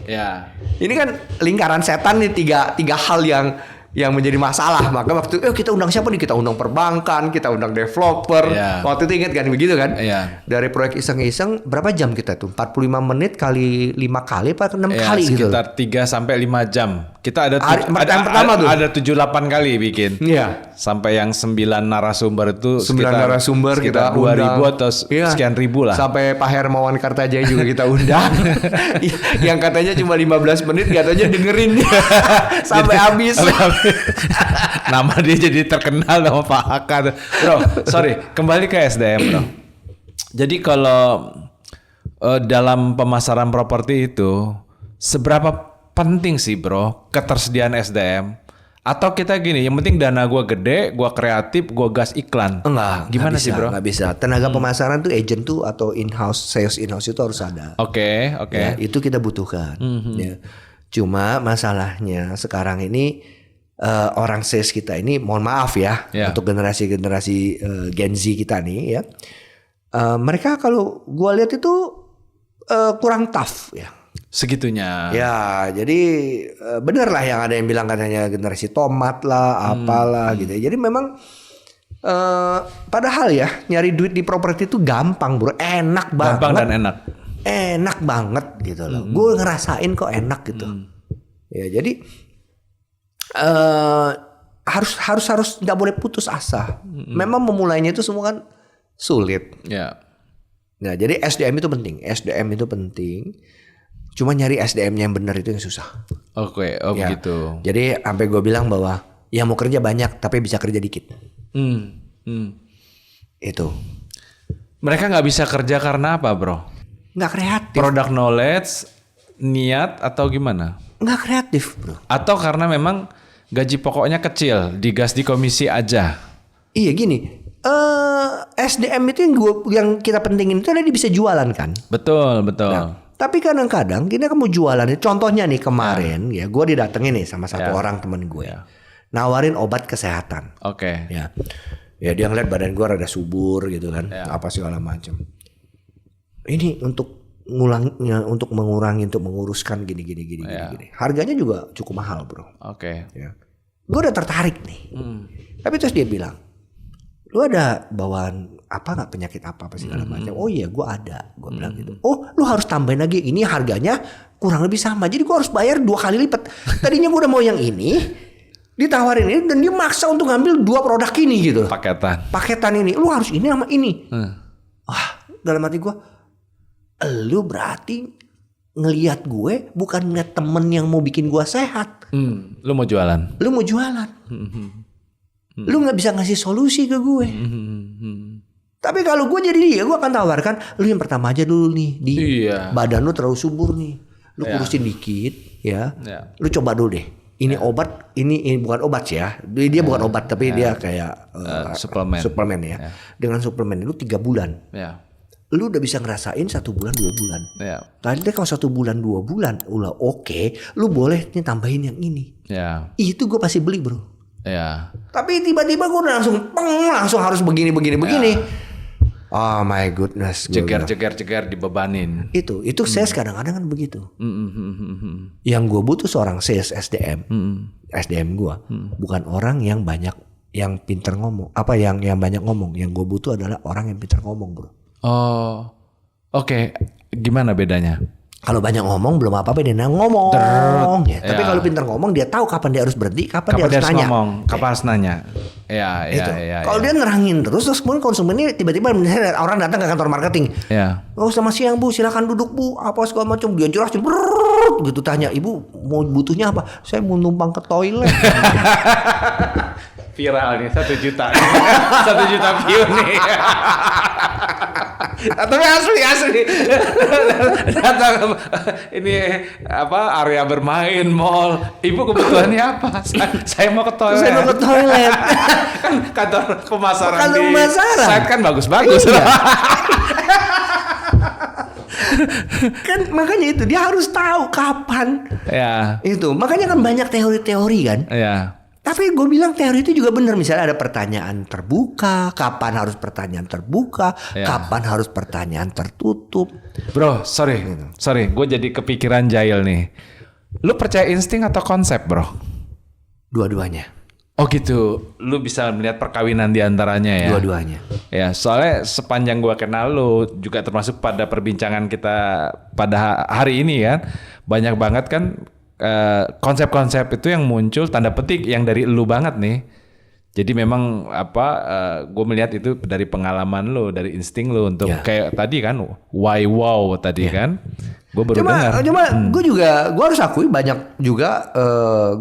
Ini kan lingkaran setan nih tiga hal yang menjadi masalah. Maka waktu kita undang siapa nih? Kita undang perbankan, kita undang developer. Waktu itu ingat kan begitu kan? Dari proyek iseng-iseng berapa jam kita tuh? 45 menit kali 5 kali apa 6 kali gitu. Sekitar 3 sampai 5 jam Kita ada yang pertama tuh. Ada 7-8 kali bikin. Iya. Sampai yang 9 narasumber itu 9 narasumber sekitar kita 2.000 undang. atau sekian ribu lah. Sampai Pak Hermawan Kartajaya juga kita undang. Yang katanya cuma 15 menit katanya dengerin dia sampai habis. Nama dia jadi terkenal sama Pak Haka. Bro, sorry, kembali ke SDM, bro. Jadi kalau dalam pemasaran properti itu seberapa penting sih, bro, ketersediaan SDM? Atau kita gini, yang penting dana gue gede, gue kreatif, gue gas iklan. Enggak. Gimana bisa, sih, bro? Nggak bisa. Tenaga pemasaran tuh agent tuh atau sales in-house itu harus ada. Oke. Ya, itu kita butuhkan. Ya. Cuma masalahnya sekarang ini orang sales kita ini, mohon maaf ya, untuk generasi-generasi Gen Z kita nih ya. Mereka kalau gue lihat itu kurang tough ya. Segitunya. Ya, jadi bener lah yang ada yang bilang katanya generasi tomat lah, apalah gitu. Jadi memang padahal ya nyari duit di properti itu gampang, bro, enak banget. Gampang dan enak. Enak banget gitu loh. Gue ngerasain kok enak gitu. Ya, jadi harus nggak boleh putus asa. Memang memulainya itu semua kan sulit. Ya. Nah, jadi SDM itu penting. SDM itu penting. Cuma nyari SDM-nya yang benar itu yang susah. Oke, Ya. begitu. Jadi sampai gue bilang bahwa yang mau kerja banyak tapi bisa kerja dikit. Itu. Mereka nggak bisa kerja karena apa, bro? Nggak kreatif. Product knowledge, niat atau gimana? Nggak kreatif, bro. Atau karena memang gaji pokoknya kecil, digas di komisi aja? Iya gini. SDM itu yang kita pentingin itu dia bisa jualan kan. Betul. Nah, tapi kadang-kadang kita kan mau jualan. Contohnya nih kemarin ya gue didatengin nih sama satu orang temen gue. Nawarin obat kesehatan. Oke. Ya dia ngeliat badan gue rada subur gitu kan. Apa segala macam. Ini untuk mengurangi, untuk menguruskan gini. Harganya juga cukup mahal, bro. Oke. Ya. Gue udah tertarik nih. Tapi terus dia bilang, lu ada bawaan apa nggak, penyakit apa segala macam? Oh iya, gue ada. Gue bilang gitu. Oh, lu harus tambahin lagi, ini harganya kurang lebih sama. Jadi gue harus bayar 2 kali lipat. Tadinya gue udah mau yang ini, ditawarin ini, dan dia maksa untuk ngambil 2 produk ini gitu. Paketan ini, lu harus ini sama ini. Dalam hati gue, lu berarti ngelihat gue bukan ngeliat temen yang mau bikin gue sehat. Lu mau jualan? Lu nggak bisa ngasih solusi ke gue. Tapi kalau gue jadi dia, gue akan tawarkan, lu yang pertama aja dulu nih, badan lu terlalu subur nih, lu kurusin dikit ya. Lu coba dulu deh. Ini obat, ini bukan obat sih ya. Dia bukan obat, tapi dia kayak suplemen ya. Dengan suplemen lu 3 bulan. Lu udah bisa ngerasain 1 bulan 2 bulan. Tadi kalau 1 bulan 2 bulan udah oke, lu boleh nih tambahin yang ini. Itu gue pasti beli, bro. Tapi tiba-tiba gue udah langsung harus begini. Oh my goodness. Cegar dibebanin. Itu sales kadang-kadang kan begitu. Yang gue butuh seorang sales SDM. SDM gue bukan orang yang banyak, yang pintar ngomong. Yang banyak ngomong. Yang gue butuh adalah orang yang pintar ngomong, bro. Oh, oke. Gimana bedanya? Kalau banyak ngomong belum apa-apa, dia ngomong. Ya. Tapi kalau pintar ngomong, dia tahu kapan dia harus berhenti, kapan dia harus nanya. Kapan harus nanya. Kalau dia nerangin terus kemudian konsumennya tiba-tiba orang datang ke kantor marketing. Oh, selamat siang Bu, silakan duduk Bu. Apa segala macam, dia jelasin gitu, tanya, Ibu mau butuhnya apa? Saya mau numpang ke toilet. Viral nih 1 juta. 1 juta view nih. Tapi asli. Datang ini apa, area bermain, mall. Ibu kebutuhannya apa? Saya mau ke toilet. Kan kantor pemasaran di site kan bagus-bagus. Kan makanya itu dia harus tahu kapan. Itu makanya kan banyak teori-teori kan. Tapi gue bilang teori itu juga benar. Misalnya ada pertanyaan terbuka, kapan harus pertanyaan terbuka, kapan harus pertanyaan tertutup. Bro, sorry, gue jadi kepikiran jahil nih. Lu percaya insting atau konsep, bro? Dua-duanya. Oh gitu, lu bisa melihat perkawinan di antaranya ya? Dua-duanya. Ya, soalnya sepanjang gue kenal lu, juga termasuk pada perbincangan kita pada hari ini kan, banyak banget kan konsep-konsep itu yang muncul tanda petik yang dari lu banget nih. Jadi memang gue melihat itu dari pengalaman lo, dari insting lo untuk kayak tadi kan, why wow tadi kan. Gue baru dengar. Cuma gue harus akui banyak juga,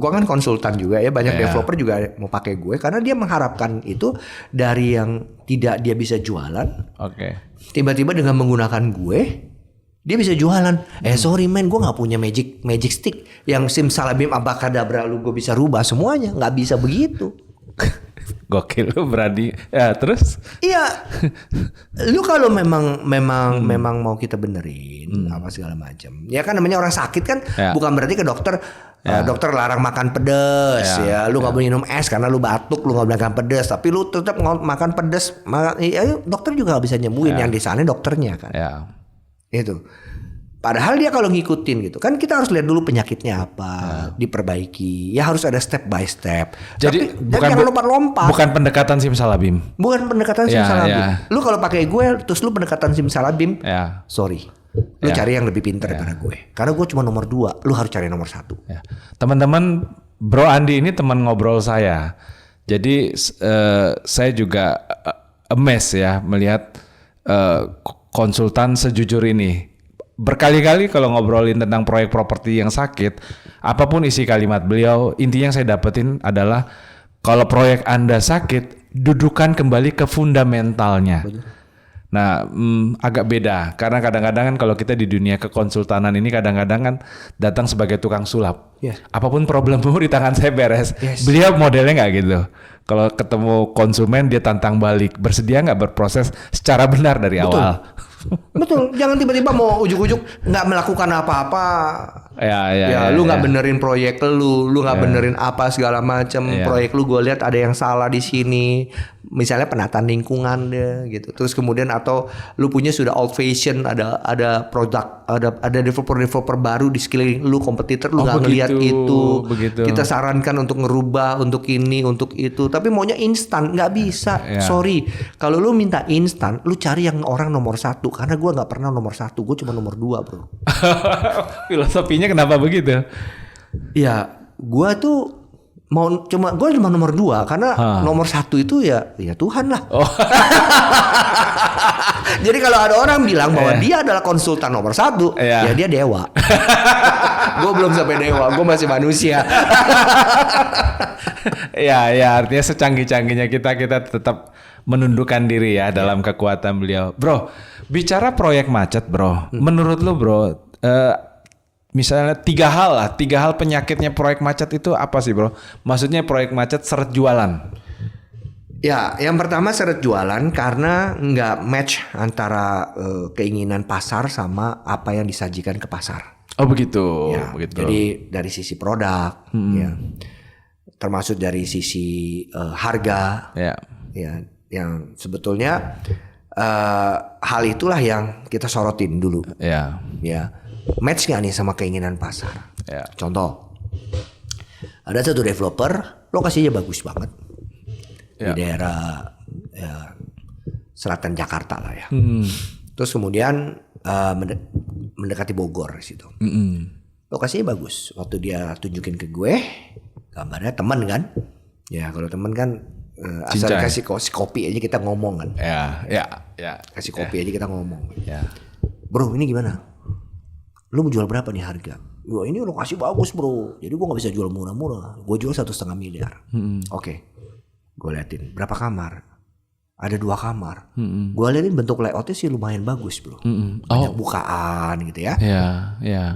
gue kan konsultan juga ya, banyak developer juga mau pakai gue karena dia mengharapkan itu dari yang tidak dia bisa jualan. Oke. Tiba-tiba dengan menggunakan gue, dia bisa jualan. Sorry man, gue nggak punya magic stick yang simsalabim abakadabra lu gue bisa rubah semuanya, nggak bisa begitu. Gokil lu berani. Ya terus? Iya. Lu kalau memang mau kita benerin apa segala macam. Ya kan namanya orang sakit kan bukan berarti ke dokter dokter larang makan pedas ya. Lu nggak boleh minum es karena lu batuk, lu nggak boleh makan pedas, tapi lu tetap makan pedas. Dokter juga nggak bisa nyembuhin, yang di sana dokternya kan. Ya. Itu. Padahal dia kalau ngikutin gitu kan kita harus lihat dulu penyakitnya apa, diperbaiki. Ya harus ada step by step. Jadi jangan lompat-lompat. Bukan pendekatan simsalabim. Bukan pendekatan simsalabim. Lu kalau pakai gue terus lu pendekatan simsalabim. Sorry. Lu cari yang lebih pintar daripada gue. Karena gue cuma nomor 2, lu harus cari nomor 1. Teman-teman, Bro Andi ini teman ngobrol saya. Jadi saya juga amazed ya melihat konsultan sejujur ini. Berkali-kali kalau ngobrolin tentang proyek properti yang sakit, apapun isi kalimat beliau, intinya yang saya dapetin adalah kalau proyek Anda sakit, dudukan kembali ke fundamentalnya. Nah, agak beda karena kadang-kadang kan kalau kita di dunia kekonsultanan ini kadang-kadang kan datang sebagai tukang sulap. Apapun problemmu di tangan saya beres. Beliau modelnya nggak gitu. Kalau ketemu konsumen dia tantang balik, bersedia nggak berproses secara benar dari awal. Betul, jangan tiba-tiba mau ujuk-ujuk nggak melakukan apa-apa. Lu nggak benerin proyek lu nggak benerin apa segala macam. Proyek lu gue lihat ada yang salah di sini. Misalnya penataan lingkungan deh gitu. Terus kemudian atau lu punya sudah old fashion, ada produk, ada developer baru di sekeliling lu, kompetitor lu nggak ngelihat itu. Begitu. Kita sarankan untuk ngerubah, untuk ini, untuk itu. Tapi maunya instan, nggak bisa. Sorry, kalau lu minta instan, lu cari yang orang nomor 1. Karena gue nggak pernah nomor 1, gue cuma nomor 2 bro. Filosofinya kenapa begitu? Ya, gue tuh gue cuma nomor 2 karena nomor 1 itu ya Tuhan lah. Jadi kalau ada orang bilang bahwa dia adalah konsultan nomor 1, ya dia dewa. Gue belum sampai dewa, gue masih manusia. ya artinya secanggih-canggihnya kita tetap menundukkan diri ya dalam kekuatan beliau. Bro, bicara proyek macet bro, menurut lu bro, misalnya 3 hal penyakitnya proyek macet itu apa sih bro? Maksudnya proyek macet seret jualan. Ya, yang pertama seret jualan karena nggak match antara keinginan pasar sama apa yang disajikan ke pasar. Oh begitu. Begitu. Jadi dari sisi produk, ya, termasuk dari sisi harga, ya, yang sebetulnya hal itulah yang kita sorotin dulu. Ya, match nggak nih sama keinginan pasar. Contoh, ada satu developer lokasinya bagus banget di daerah selatan Jakarta lah ya. Terus kemudian mendekati Bogor situ. Lokasinya bagus. Waktu dia tunjukin ke gue, gambarnya teman kan. Ya kalau teman kan asal kasih kopi aja kita ngomong kan. Kasih kopi aja kita ngomong. Bro ini gimana? Lu mau jual berapa nih harga? Wah ini lokasi bagus bro. Jadi gue gak bisa jual murah-murah. Gue jual 1,5 miliar. Oke. Gue liatin berapa kamar. Ada 2 kamar. Gue liatin bentuk layoutnya sih lumayan bagus bro. Banyak bukaan gitu ya.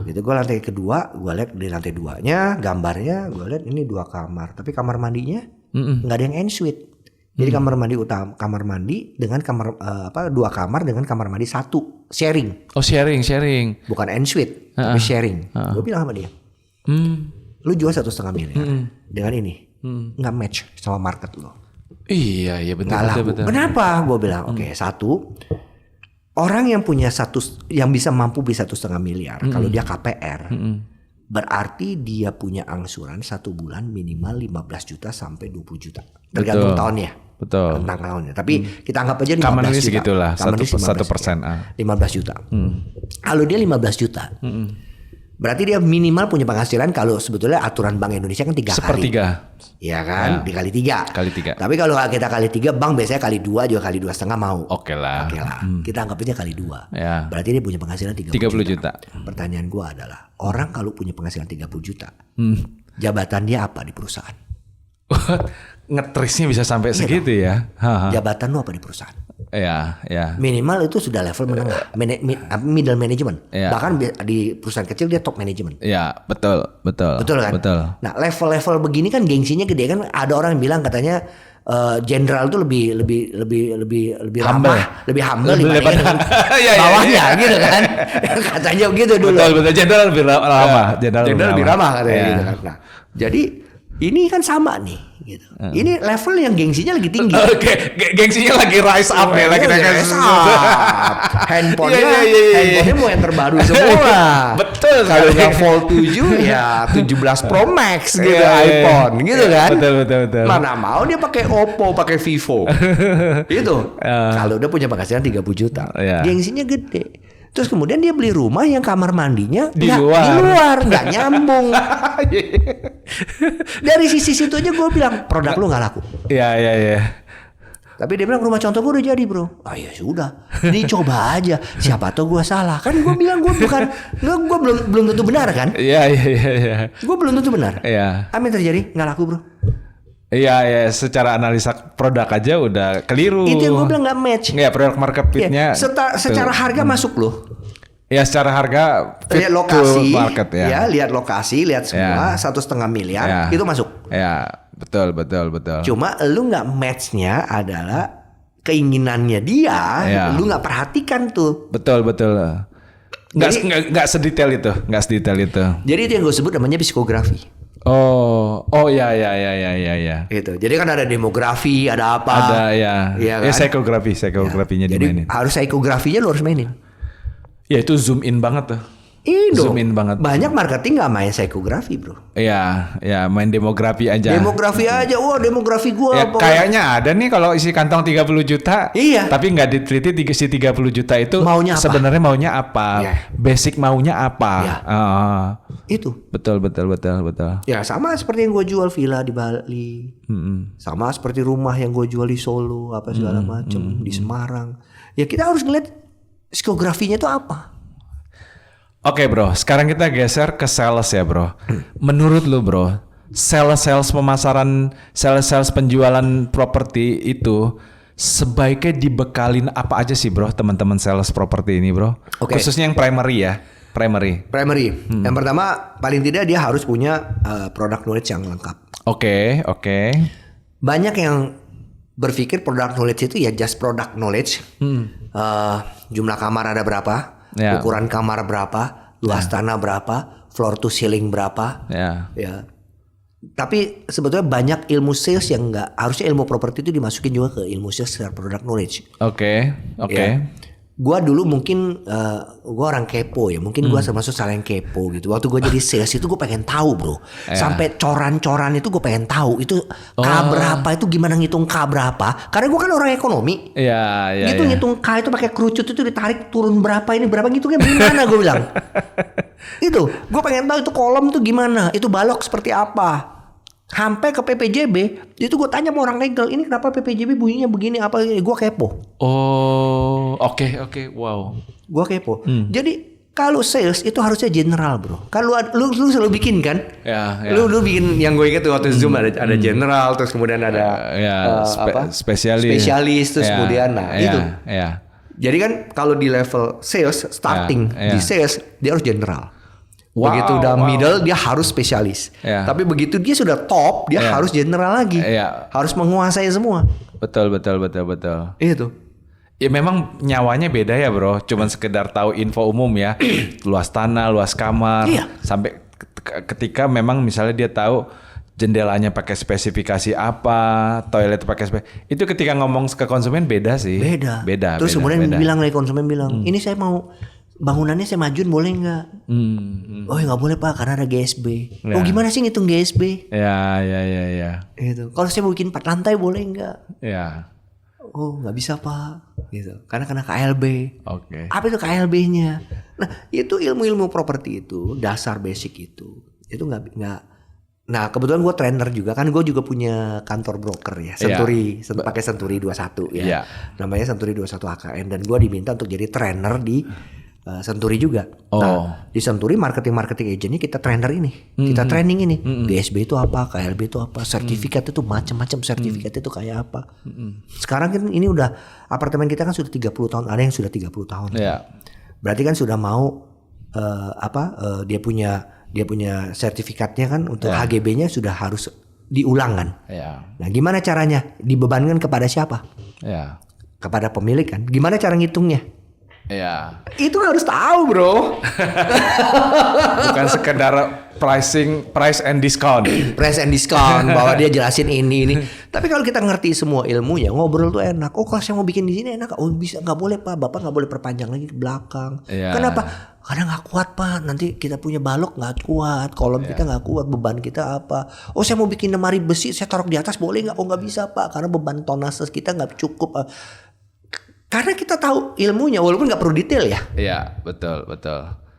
Begitu gue lantai kedua, gue liat di lantai 2-nya gambarnya, gue liat ini 2 kamar. Tapi kamar mandinya nggak ada yang ensuite. Jadi kamar mandi utama, kamar mandi dengan kamar 2 kamar dengan kamar mandi 1 sharing. Oh sharing. Bukan ensuite, tapi sharing. Gue bilang sama dia, lu jual 1,5 miliar dengan ini nggak match sama market lo. Iya betul. Kenapa? Gue bilang oke, 1 orang yang punya yang bisa mampu beli 1,5 miliar kalau dia KPR berarti dia punya angsuran 1 bulan minimal 15 juta sampai 20 juta tergantung tahunnya. Betul. Tentang tahunnya. Tapi kita anggap aja 15 Common juta. Segitulah, 1%. 15 juta. Kalau dia 15 juta, Berarti dia minimal punya penghasilan kalau sebetulnya aturan Bank Indonesia kan 3 kali. Sepertiga. Iya kan, dikali 3. Kali 3. Tapi kalau kita kali 3, bank biasanya kali 2 juga kali 2,5 mau. Oke lah. Kita anggapnya kali 2. Ya. Berarti dia punya penghasilan 30 juta. Pertanyaan gua adalah, orang kalau punya penghasilan 30 juta, jabatan dia apa di perusahaan? Ngetrisnya bisa sampai segitu ya. Jabatan lu apa di perusahaan? Ya. Minimal itu sudah level menengah, middle management. Iya. Bahkan di perusahaan kecil dia top management. Ya, betul. Betul kan? Betul. Nah, level-level begini kan gengsinya gede kan. Ada orang yang bilang katanya jenderal itu lebih Humble. ramah, lebih humble Lebih dibandingkan dengan Iya, bawahnya gitu kan. Katanya begitu dulu. Betul. Jenderal lebih ramah. Jenderal lebih ramah katanya Ya. gitu kan. Nah, jadi ini kan sama nih gitu. Ini level yang gengsinya lagi tinggi. Oke, gengsinya lagi rise up ya lagi Handphonenya mau yang terbaru semua. Betul. Kalau nggak Fold 7 ya 17 Pro Max gitu iPhone gitu kan. Betul. Mana mau dia pakai Oppo, pakai Vivo. Itu. Kalau udah punya penghasilan 30 juta. Gengsinya gede. Terus kemudian dia beli rumah yang kamar mandinya di luar nggak nyambung. Dari sisi situ aja gue bilang produk lu nggak laku. Iya. Tapi dia bilang rumah contoh gue udah jadi bro. Ah ya sudah, dicoba aja. Siapa tahu gue salah. Kan gue bilang gue bukan, gue belum tentu benar kan? Iya. Gue belum tentu benar. Iya. Apa yang terjadi? Nggak laku bro. Iya, secara analisa produk aja udah keliru. Itu yang gue bilang nggak match. Iya, produk market fit-nya. Secara harga masuk loh. Ya, secara harga fit lihat lokasi, to market ya. Ya, lihat lokasi, lihat semua 1,5 miliar itu masuk. Ya, betul. Cuma lu nggak match-nya adalah keinginannya dia, lu nggak perhatikan tuh. Betul. Nggak sedetail itu, Jadi itu yang gue sebut namanya psikografi. Oh ya. Gitu. Jadi kan ada demografi, ada apa? Ada ya. Iya kan? Psikografinya Jadi dimainin. harus psikografinya lu harus mainin. Ya itu zoom in banget tuh. Zoom in banget. Banyak marketing nggak main psikografi bro. Iya, main demografi aja. Demografi aja, wah demografi gua. Ya, kayaknya ada nih kalau isi kantong 30 juta. Iya. Tapi nggak diteliti si 30 juta itu maunya apa? Sebenarnya maunya apa? Ya. Basic maunya apa? Ya. Itu. Betul. Ya sama seperti yang gue jual villa di Bali. Sama seperti rumah yang gue jual di Solo, apa segala macam di Semarang. Ya kita harus ngeliat psikografinya itu apa. Oke bro, sekarang kita geser ke sales ya bro. Menurut lu bro, sales pemasaran, sales penjualan properti itu sebaiknya dibekalin apa aja sih bro, teman-teman sales properti ini bro? Okay. Khususnya yang primary ya, primary. Yang pertama, paling tidak dia harus punya product knowledge yang lengkap. Oke. Banyak yang berpikir product knowledge itu ya just product knowledge. Jumlah kamar ada berapa? Ukuran kamar berapa, luas tanah berapa, floor to ceiling berapa, ya. Tapi sebetulnya banyak ilmu sales yang nggak, harusnya ilmu properti itu dimasukin juga ke ilmu sales secara product knowledge. Oke. Ya. Gua dulu mungkin gua orang kepo ya, mungkin gua termasuk salah yang kepo gitu. Waktu gua jadi sales itu gua pengen tahu bro, sampai coran-coran itu gua pengen tahu itu K berapa, itu gimana ngitung K berapa? Karena gua kan orang ekonomi. Iya. Gitu ngitung K itu pakai kerucut itu ditarik turun berapa ini berapa ngitungnya gimana gua bilang. Itu gua pengen tahu itu kolom tuh gimana, itu balok seperti apa. Sampai ke PPJB itu gue tanya sama orang legal, ini kenapa PPJB bunyinya begini apa? Gue kepo. Oke, wow. Gue kepo. Jadi kalau sales itu harusnya general bro. Kalau lu selalu bikin kan? Ya. Lu bikin yang gue ingat tuh waktu Zoom ada general, terus kemudian ada spesialis, terus kemudian itu. Ya. Jadi kan kalau di level sales starting di sales dia harus general. Begitu udah middle dia harus spesialis. Tapi begitu dia sudah top dia harus general lagi. Harus menguasai semua. Betul. Itu. Ya memang nyawanya beda ya bro. Cuman sekedar tahu info umum ya. Luas tanah, luas kamar. Sampai ketika memang misalnya dia tahu jendelanya pakai spesifikasi apa, toilet pakai itu ketika ngomong ke konsumen beda sih. Beda. Terus kemudian bilang lagi konsumen bilang, ini saya mau bangunannya saya majuin boleh nggak? Oh ya nggak boleh pak karena ada GSB. Oh gimana sih ngitung GSB? Ya. Gitu. Kalau saya mau bikin 4 lantai boleh nggak? Ya. Oh nggak bisa pak. Gitu. Karena kena KLB. Oke. Apa itu KLB-nya? Nah itu ilmu-ilmu properti itu, dasar basic itu nggak. Nah kebetulan gue trainer juga kan, gue juga punya kantor broker ya, Senturi, pakai Senturi 21 ya, namanya Senturi 21 HKN, dan gue diminta untuk jadi trainer di Senturi juga. Nah di Senturi marketing agentnya kita trainer ini, kita training ini, BSB itu apa, KLB itu apa, sertifikat itu macam-macam sertifikat itu kayak apa. Sekarang kan ini udah apartemen kita kan sudah 30 tahun, ada yang sudah 30 tahun. Berarti kan sudah mau dia punya sertifikatnya kan untuk HGB-nya sudah harus diulang kan. Nah gimana caranya? Dibebankan kepada siapa? Kepada pemilik kan. Gimana cara ngitungnya? Itu harus tahu bro. Bukan sekedar price and discount. Price and discount bahwa dia jelasin ini. Tapi kalau kita ngerti semua ilmunya, ngobrol tuh enak. Oh kalau saya mau bikin di sini enak. Oh bisa, nggak boleh pak, bapak nggak boleh perpanjang lagi ke belakang. Kenapa? Karena nggak kuat pak. Nanti kita punya balok nggak kuat, kolom kita nggak kuat, beban kita apa? Oh saya mau bikin lemari besi, saya taruh di atas boleh nggak? Oh nggak bisa pak, karena beban tonase kita nggak cukup. Karena kita tahu ilmunya, walaupun nggak perlu detail ya. Iya, betul.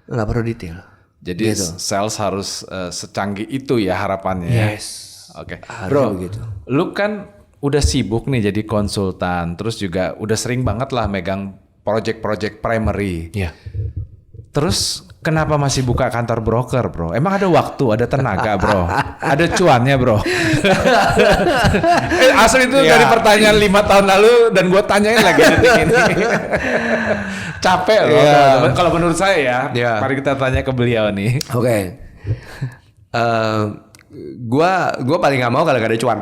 Nggak perlu detail. Jadi gitu. Sales harus secanggih itu ya harapannya. Yes. Oke. Bro, begitu. Lu kan udah sibuk nih jadi konsultan, terus juga udah sering banget lah megang project-project primary. Iya. Terus kenapa masih buka kantor broker, bro? Emang ada waktu, ada tenaga, bro? Ada cuannya, bro? Asli itu dari pertanyaan 5 tahun lalu dan gue tanyain lagi detik ini. Capek loh. Kalau menurut saya ya, mari kita tanya ke beliau nih. Oke. Gua paling nggak mau kalau gak ada cuan.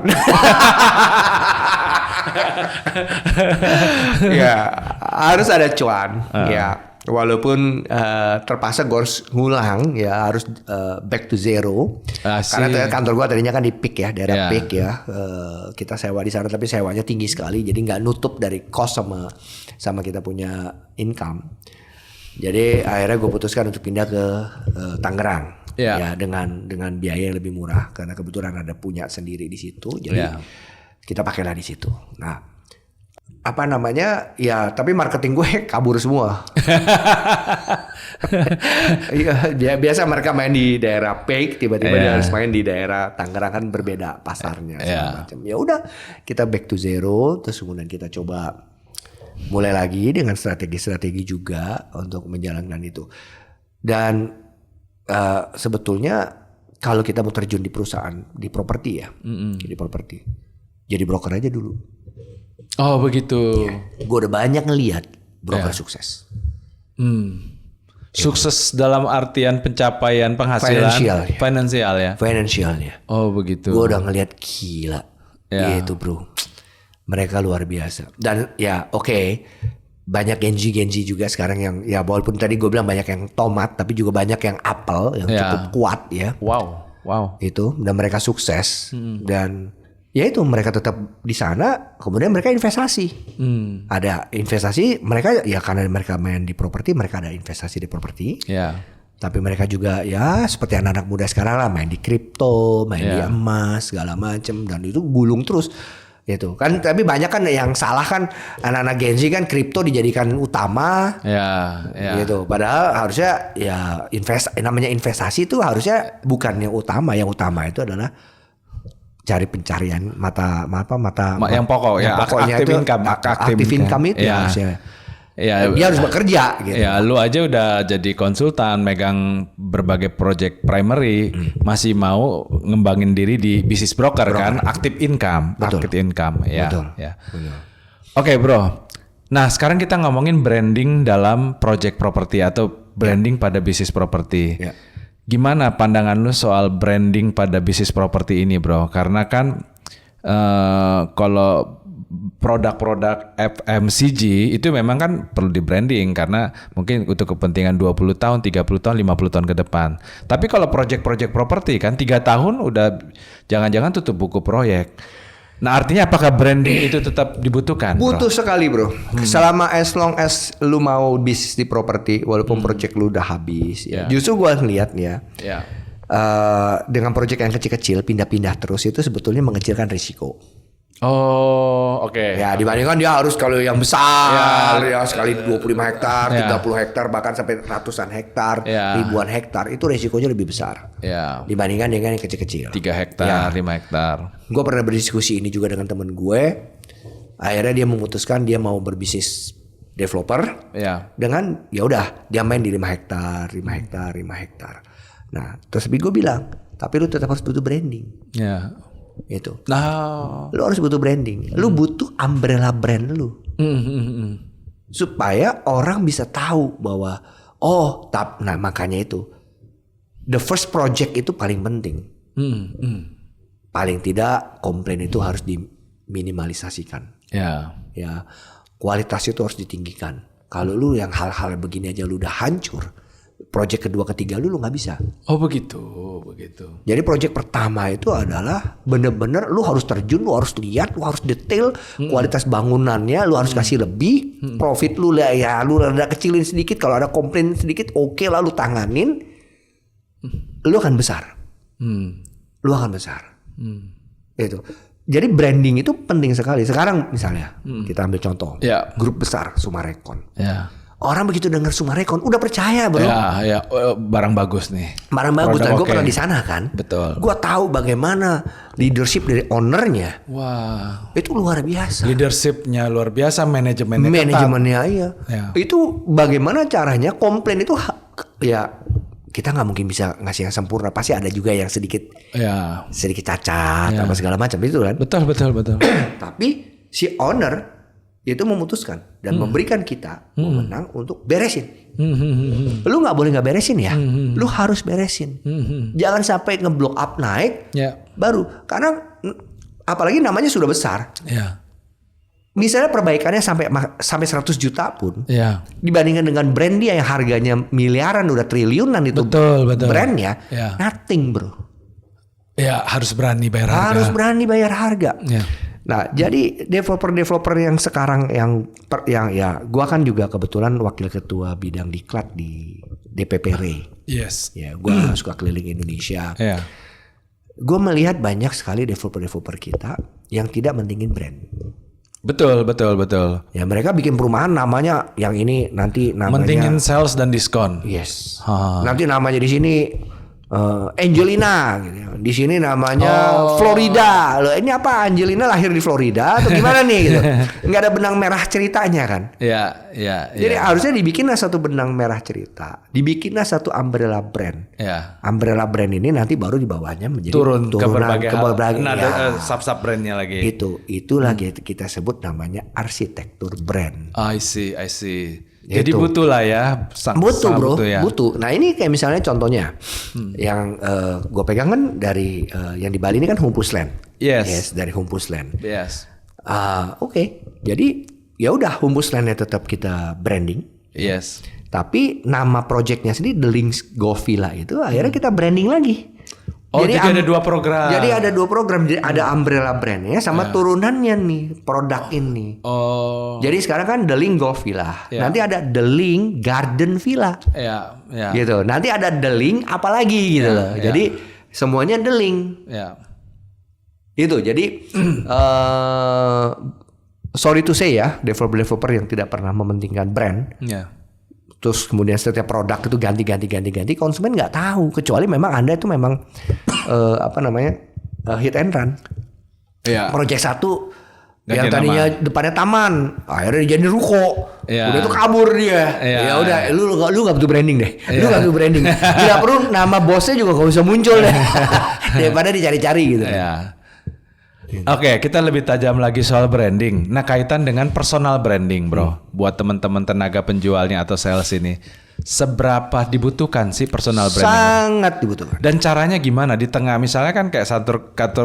Ya, harus ada cuan. Ya. Walaupun terpaksa gue harus ngulang ya, harus back to zero. Karena kantor gue tadinya kan di Peak ya, daerah Peak ya. Kita sewa di sana tapi sewanya tinggi sekali, jadi nggak nutup dari cost sama kita punya income. Jadi akhirnya gue putuskan untuk pindah ke Tangerang ya, dengan biaya yang lebih murah karena kebetulan ada punya sendiri di situ. Jadi kita pakailah di situ. Nah. Apa namanya ya, tapi marketing gue kabur semua. Iya, biasa mereka main di daerah Peak, tiba-tiba dia harus main di daerah Tangerang, kan berbeda pasarnya segala macam. Ya udah, kita back to zero, terus kemudian kita coba mulai lagi dengan strategi juga untuk menjalankan itu. Dan sebetulnya kalau kita mau terjun di perusahaan di properti ya, di properti, jadi broker aja dulu. Oh begitu. Gue udah banyak ngelihat broker sukses. Sukses dalam artian pencapaian penghasilan finansialnya. Oh begitu. Gue udah ngelihat gila. Gitu bro. Mereka luar biasa. Dan ya oke, banyak Genji juga sekarang yang ya walaupun tadi gue bilang banyak yang tomat, tapi juga banyak yang apel yang cukup kuat ya. Wow. Itu, dan mereka sukses. Dan ya itu mereka tetap di sana, kemudian mereka investasi. Ada investasi, mereka ya karena mereka main di properti, mereka ada investasi di properti. Tapi mereka juga ya seperti anak-anak muda sekarang lah, main di kripto, main di emas, segala macam, dan itu gulung terus. Gitu kan, tapi banyak kan yang salah kan, anak-anak Gen Z kan kripto dijadikan utama. Gitu. Padahal harusnya ya namanya investasi itu harusnya bukan yang utama. Yang utama itu adalah cari pencarian yang pokok ya, aktif income itu harusnya. Dia harus bekerja gitu. Ya lu aja udah jadi konsultan, megang berbagai project primary, masih mau ngembangin diri di bisnis broker kan, aktif income. Betul. Oke, bro. Nah, sekarang kita ngomongin branding dalam project property atau branding pada bisnis properti. Gimana pandangan lu soal branding pada bisnis properti ini, bro? Karena kan kalau produk-produk FMCG itu memang kan perlu di branding karena mungkin untuk kepentingan 20 tahun, 30 tahun, 50 tahun ke depan. Tapi kalau project-project properti kan 3 tahun udah jangan-jangan tutup buku proyek. Nah artinya apakah branding itu tetap dibutuhkan? Butuh sekali bro. Selama as long as lu mau bisnis di properti, walaupun project lu udah habis. Justru gue ngeliat ya, dengan project yang kecil-kecil pindah-pindah terus itu sebetulnya mengecilkan risiko. Oh, oke. Ya dibandingkan dia harus kalau yang besar ya sekali 25 hektar, Ya. 30 hektar bahkan sampai ratusan hektar, Ya. ribuan hektar itu resikonya lebih besar Ya. dibandingkan dengan yang kecil-kecil. 3 hektar, 5 hektar. Gue pernah berdiskusi ini juga dengan temen gue. Akhirnya dia memutuskan dia mau berbisnis developer Ya. dengan ya udah dia main di 5 hektar, 5 hektar, 5 hektar. Nah, terus gue bilang, tapi lu tetap harus butuh branding. Ya. Gitu. Nah. Lu harus butuh branding. Lu butuh umbrella brand lu. Supaya orang bisa tahu bahwa nah makanya itu the first project itu paling penting. Paling tidak komplain itu harus diminimalisasikan. Ya. Ya, kualitas itu harus ditinggikan. Kalau lu yang hal-hal begini aja lu udah hancur, project kedua ketiga lu nggak bisa. Oh begitu. Jadi project pertama itu adalah bener-bener lu harus terjun, lu harus lihat, lu harus detail kualitas bangunannya, lu harus kasih lebih, profit lu lah ya, lu rada kecilin sedikit, kalau ada komplain sedikit oke lah lu tanganin, lu akan besar. Lu akan besar. Itu. Jadi branding itu penting sekali. Sekarang misalnya kita ambil contoh, Ya. grup besar Sumarekon. Ya. Orang begitu dengar Sumarekon udah percaya bro. Ya. Barang bagus nih. Barang bagus dan Produk gue oke. pernah di sana kan. Betul. Gue tahu bagaimana leadership dari ownernya Wah. itu luar biasa. Leadershipnya luar biasa, manajemennya ketat. Manajemennya iya. Ya. Itu bagaimana caranya komplain itu ya kita nggak mungkin bisa ngasih yang sempurna. Pasti ada juga yang sedikit Ya. cacat apa segala macam itu kan. Betul. Tapi si owner itu memutuskan dan memberikan kita wewenang untuk beresin. Lu nggak boleh nggak beresin ya. Lu harus beresin. Jangan sampai ngeblock up naik Ya. baru karena apalagi namanya sudah besar. Ya. Misalnya perbaikannya sampai 100 juta pun Ya. dibandingkan dengan brand dia yang harganya miliaran udah triliunan itu Betul. brandnya Ya. nothing bro. Ya harus berani bayar harga. Harus berani bayar harga. Ya. Nah, jadi developer yang sekarang yang ya gua kan juga kebetulan wakil ketua bidang diklat di DPP RE. Yes. Ya, gua suka keliling Indonesia. Ya. Gua melihat banyak sekali developer kita yang tidak mentingin brand. Betul. Ya, mereka bikin perumahan namanya yang ini nanti namanya Mentingin sales dan diskon. yes. Ha. Nanti namanya di sini Angelina gitu. Di sini namanya Florida. Loh, ini apa Angelina lahir di Florida atau gimana nih gitu. Nggak ada benang merah ceritanya kan. Ya. Jadi harusnya dibikinlah satu benang merah cerita. Dibikinlah satu umbrella brand. Ya. Umbrella brand ini nanti baru di bawahnya menjadi Turun ke turunan, berbagai ke hal. berbagai- Nah, ya. ada sub brandnya lagi. Itulah kita sebut namanya arsitektur brand. I see. Jadi Itu. butuh lah ya. Butuh sangat bro, ya. butuh. Nah ini kayak misalnya contohnya yang gue pegang kan dari yang di Bali ini kan Humpusland. Yes. Dari Humpusland. Yes. Oke. Jadi ya udah Humpuslandnya tetap kita branding. Yes. Tapi nama projectnya sendiri The Links Golf Villa itu akhirnya kita branding lagi. Oh, jadi ada 2 program. Jadi ada 2 program. Jadi ada umbrella brandnya sama turunannya nih produk ini. Oh. Jadi sekarang kan The Link Golf Villa. Ya. Nanti ada The Link Garden Villa. Ya. Gitu. Nanti ada The Link apalagi gitu loh. ya. Jadi semuanya The Link. Ya. Itu. Jadi sorry to say ya, developer yang tidak pernah mementingkan brand. Ya. Terus kemudian setiap produk itu ganti, konsumen nggak tahu. Kecuali memang Anda itu memang hit and run. Ya. Project 1 Ganti yang tadinya depannya taman, akhirnya jadi ruko. Iya. Udah itu kabur dia. Iya. Ya udah, lu nggak butuh branding deh. Lu nggak butuh branding. Tidak perlu nama bosnya juga nggak usah muncul deh. Daripada dicari-cari gitu. Ya. Oke, kita lebih tajam lagi soal branding. Nah, kaitan dengan personal branding, bro. Buat teman-teman tenaga penjualnya atau sales ini, seberapa dibutuhkan sih personal branding? Sangat dibutuhkan. Dan caranya gimana di tengah misalnya kan kayak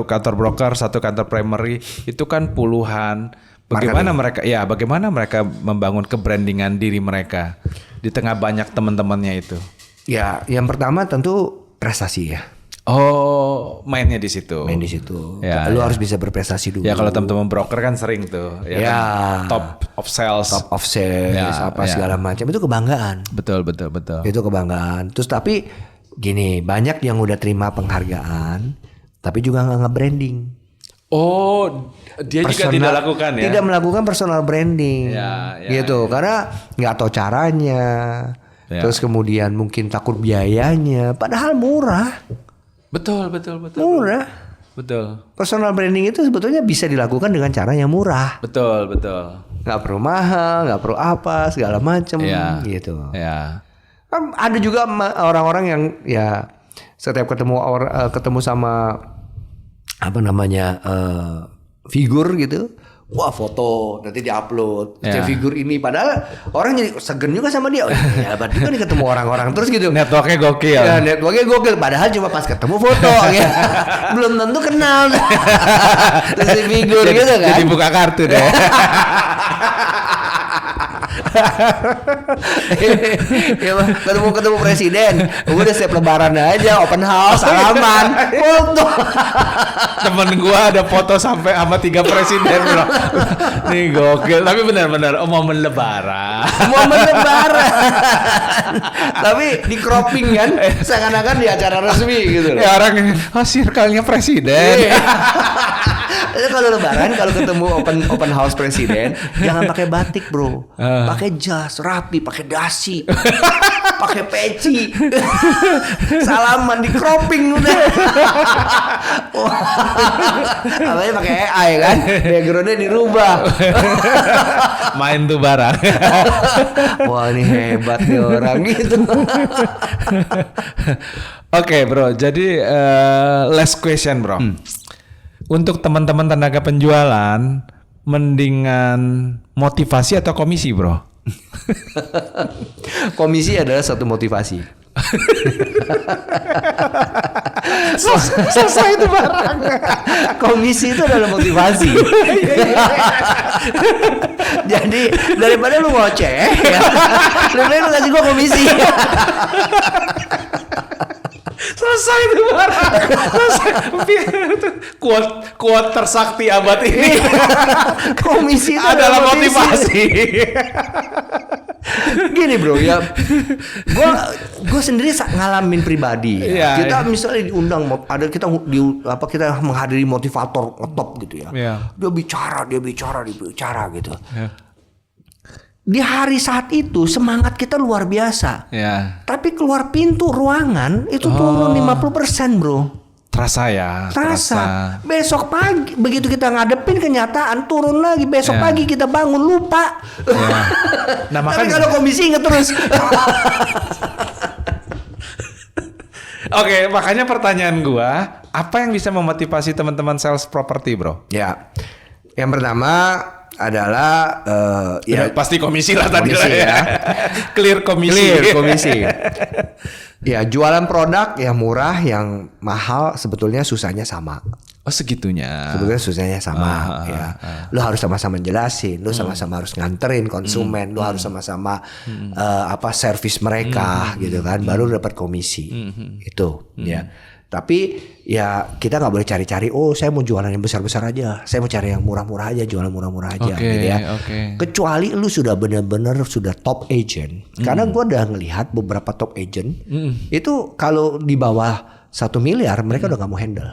kantor broker, satu kantor primary itu kan puluhan. Bagaimana mereka membangun kebrandingan diri mereka di tengah banyak teman-temannya itu? Ya, yang pertama tentu prestasi ya. Oh, mainnya di situ. Main di situ. Ya, Lu harus bisa berprestasi dulu. Ya kalau teman-teman broker kan sering tuh, Ya. kan? Top of sales. Top of sales Ya, segala macam itu kebanggaan. Betul. Itu kebanggaan. Terus tapi gini, banyak yang udah terima penghargaan tapi juga nggak nge-branding. Oh, Dia juga tidak lakukan ya. Tidak melakukan personal branding. Ya, gitu. Karena nggak tahu caranya. Terus kemudian mungkin takut biayanya. Padahal murah. Betul. Murah. Betul. Personal branding itu sebetulnya bisa dilakukan dengan cara yang murah. Betul. Nggak perlu mahal, nggak perlu apa, segala macam gitu. Ya. Kan ada juga orang-orang yang ya setiap ketemu sama apa namanya figur gitu. Wah, foto nanti diupload figur ini, padahal orang jadi segen juga sama dia. Ya berarti kan ketemu orang-orang terus gitu. Networknya gokil. Ya, networknya gokil. Padahal cuma pas ketemu foto, ya. Belum tentu kenal. Terus si figur gitu kan. Jadi buka kartu deh. Ya, ketemu presiden, udah siap lebaran aja, open house, salaman, foto. Temen gua ada foto sampai sama 3 presiden bro. Nih gokil, tapi benar-benar momen lebaran. Tapi di cropping kan, seakan-akan di acara resmi gitu. Ya orang circle-nya presiden. Kalau lebaran, kalau ketemu open house presiden, jangan pakai batik bro, pakai jas rapi, pakai dasi, pakai peci, salaman di cropping udah. Apalagi pakai AI kan, backgroundnya dirubah. Main tuh barang. Wah ini hebat nih orang gitu. Oke bro, jadi last question bro. Untuk teman-teman tenaga penjualan, mendingan motivasi atau komisi bro? Komisi adalah satu motivasi. Selesai itu barang. Komisi itu adalah motivasi. Jadi daripada lu ngoceh, ya, lebih baik lu kasih gua komisi. Selesai itu barang. Kuat tersakti abad ini. Komisi itu adalah motivasi. Gini bro ya, gue sendiri ngalamin pribadi. Kita misalnya diundang, kita menghadiri motivator top gitu ya. Dia bicara gitu. Di hari saat itu semangat kita luar biasa. Tapi keluar pintu ruangan itu turun 50% bro. Terasa ya. Terasa. Besok pagi begitu kita ngadepin kenyataan turun lagi. Besok pagi kita bangun lupa. Nah, tapi kalau komisi inget terus. Oke, makanya pertanyaan gua, apa yang bisa memotivasi teman-teman sales property, bro? Ya, yang pertama adalah ya pasti komisi lah tadi komisi, ya. Clear komisi. Ya, jualan produk yang murah, yang mahal sebetulnya susahnya sama. Oh segitunya. Sebetulnya susahnya sama. Lu harus sama-sama jelasin, lu sama-sama harus nganterin konsumen, lu harus sama-sama servis mereka gitu kan, baru dapat komisi. Itu ya. Tapi ya kita nggak boleh cari-cari. Oh saya mau jualan yang besar-besar aja. Saya mau cari yang murah-murah aja, jualan murah-murah aja, gitu ya. Kecuali lu sudah benar-benar sudah top agent. Karena gue udah ngelihat beberapa top agent itu kalau di bawah 1 miliar mereka udah nggak mau handle.